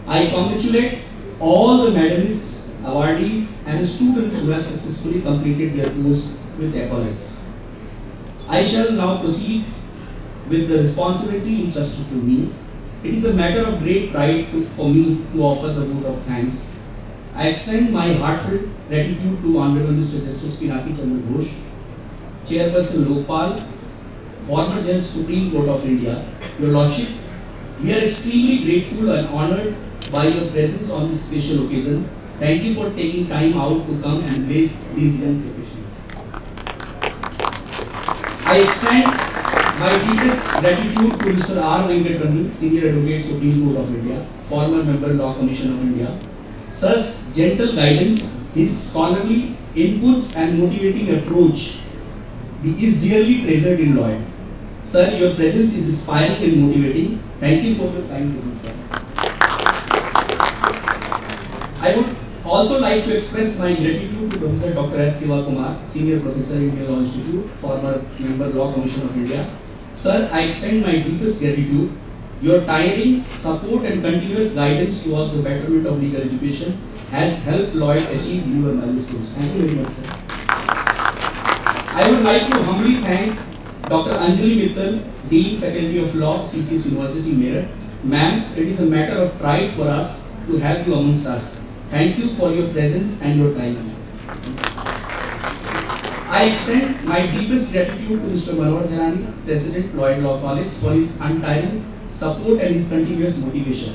I congratulate all the medalists, awardees, and students who have successfully completed their course with accolades. I shall now proceed with the responsibility entrusted to me. It is a matter of great pride for me to offer the vote of thanks. I extend my heartfelt gratitude to Honorable Mr. Justice Pinaki Chandra Ghose, Chairperson Lokpal, former Judge Supreme Court of India. Your Lordship, we are extremely grateful and honored by your presence on this special occasion. Thank you for taking time out to come and bless these young professionals. I extend my deepest gratitude to Mr. R Venkataramani, Senior Advocate, Supreme Court of India, former Member Law Commission of India. Sir's gentle guidance, his scholarly inputs and motivating approach is dearly treasured in Lloyd. Sir, your presence is inspiring and motivating. Thank you for your kind presence, sir. I would also like to express my gratitude to Professor Dr. S. Sivakumar, Senior Professor in Indian Law Institute, former Member Law Commission of India. Sir, I extend my deepest gratitude. Your tiring support and continuous guidance towards the betterment of legal education has helped Lloyd achieve newer milestones. Thank you very much, sir. I would like to humbly thank Dr. Anjali Mittal, Dean Faculty of Law, CCS University, Meerut. Ma'am, it is a matter of pride for us to have you amongst us. Thank you for your presence and your time. I extend my deepest gratitude to Mr. Manohar Tharani, President, Lloyd Law College, for his untiring support and his continuous motivation.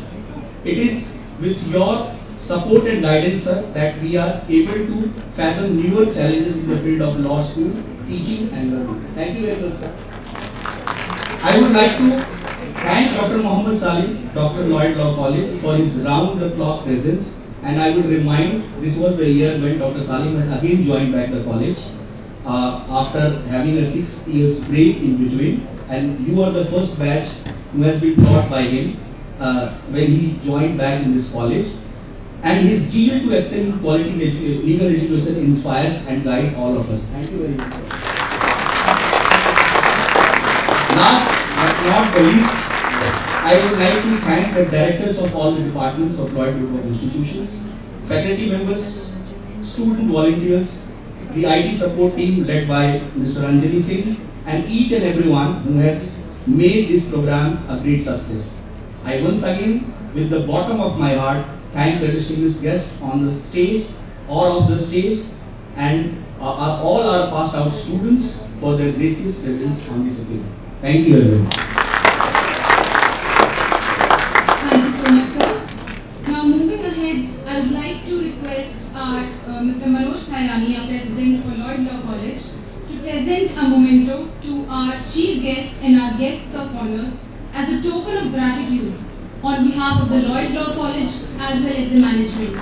It is with your support and guidance, sir, that we are able to fathom newer challenges in the field of law school, teaching and learning. Thank you very much, sir. I would like to thank Dr. Muhammad Salim, Dr. Lloyd Law College, for his round-the-clock presence. And I would remind, this was the year when Dr. Salim had again joined back the college after having a 6 years break in between. And you are the first batch who has been taught by him when he joined back in this college. And his zeal to excel in quality legal education inspires and guides all of us. Thank you very much, sir. Last but not the least, I would like to thank the directors of all the departments of Lloyd Group of Institutions, faculty members, student volunteers, the IT support team led by Mr. Anjali Singh, and each and everyone who has made this program a great success. I once again, with the bottom of my heart, thank the distinguished guests on the stage, all of the stage, and all our passed out students for their gracious presence on this occasion. Thank you everyone. Thank you so much, sir. Now moving ahead, I would like to request our Mr. Manoj Thairani, our President for Lloyd Law College, to present a memento to our chief guest and our guests of honors as a token of gratitude on behalf of the Lloyd Law College as well as the management.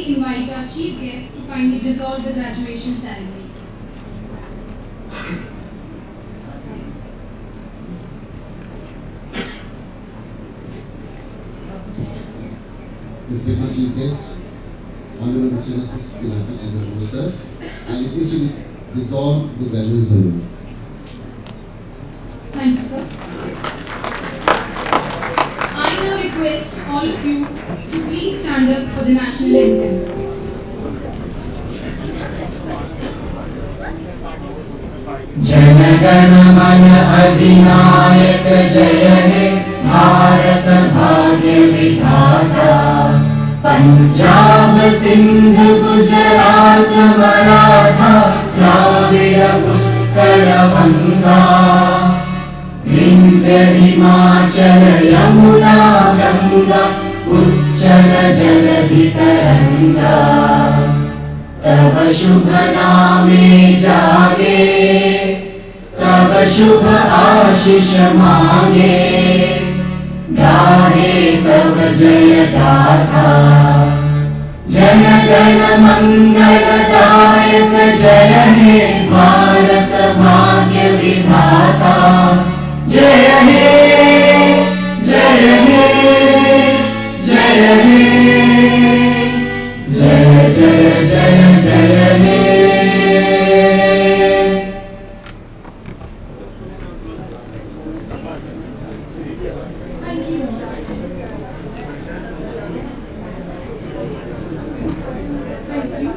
formally invite our chief guest to kindly dissolve the graduation ceremony. Respected chief guest, Honorable Mr. Justice Pinaki, Chandra, Ghose, sir, and it is to dissolve the graduation ceremony. Thank you, sir. I now request all of you to please stand up for the national anthem. जनगण मन अधिनायक जय हे भारत भाग्य विधाता पंजाब सिंध गुजरात मराठा द्राविड़ उत्कल गंगा विंध्य हिमाचल यमुना गंगा उच्चल जलधि तरंगा तव शुभ नामे जागे तव शुभ आशीष मांगे गाहे तव जय गाथा जन गण मंगलदायक जय हे भारत भाग्य विधाता जय हे जय हे जय हे जय जय जय जय हे Thank you. Thank you.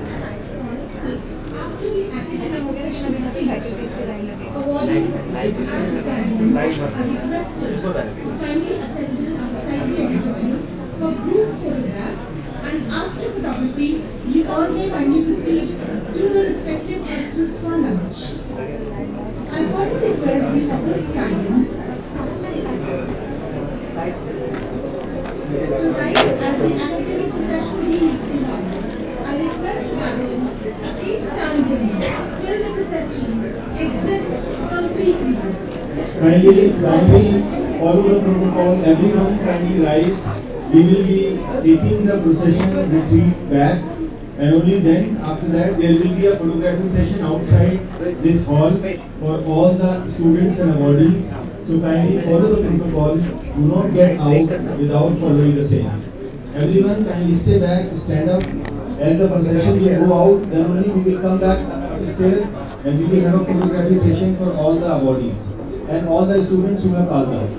After the academic session completes, awardees and graduates are requested to kindly assemble outside the auditorium for group photograph, and after photography, you all may kindly proceed to the respective hostels for lunch. I further request the August gathering to rise as the academic procession leaves the hall. I request the gathering to keep standing till the procession exits completely. Kindly follow the protocol. Everyone kindly rise. We will be taking the procession retreat back, and only then after that there will be a photography session outside this hall for all the students and awardees. So kindly follow the protocol. Do not get out without following the same. Everyone kindly stay back, stand up. As the procession will go out, then only we will come back upstairs and we will have a photography session for all the awardees and all the students who have passed out.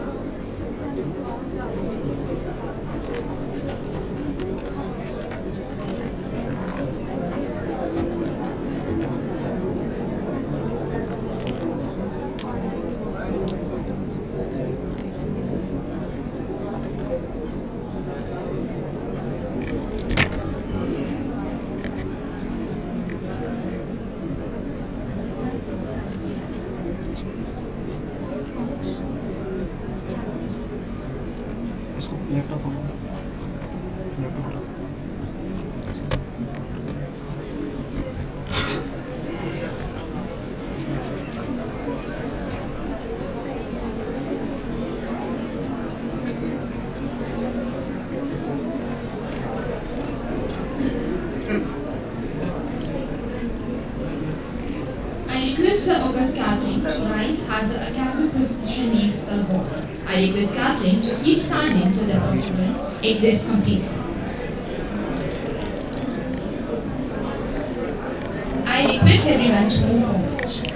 I request the August gathering to rise as the academic procession leaves the hall. I request gathering to keep standing till the rosary exits completely. I request everyone to move forward.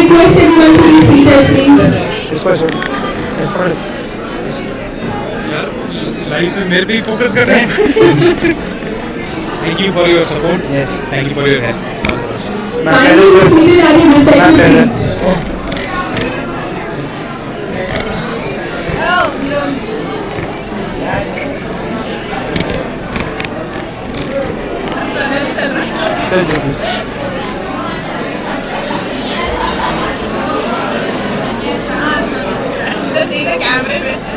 request everyone to be seated, please. Life में मेरे पे ही focus कर रहे हैं. Thank you for your support. Yes. Thank you for your help. Kindly be seated at your respective seats. कैमरे में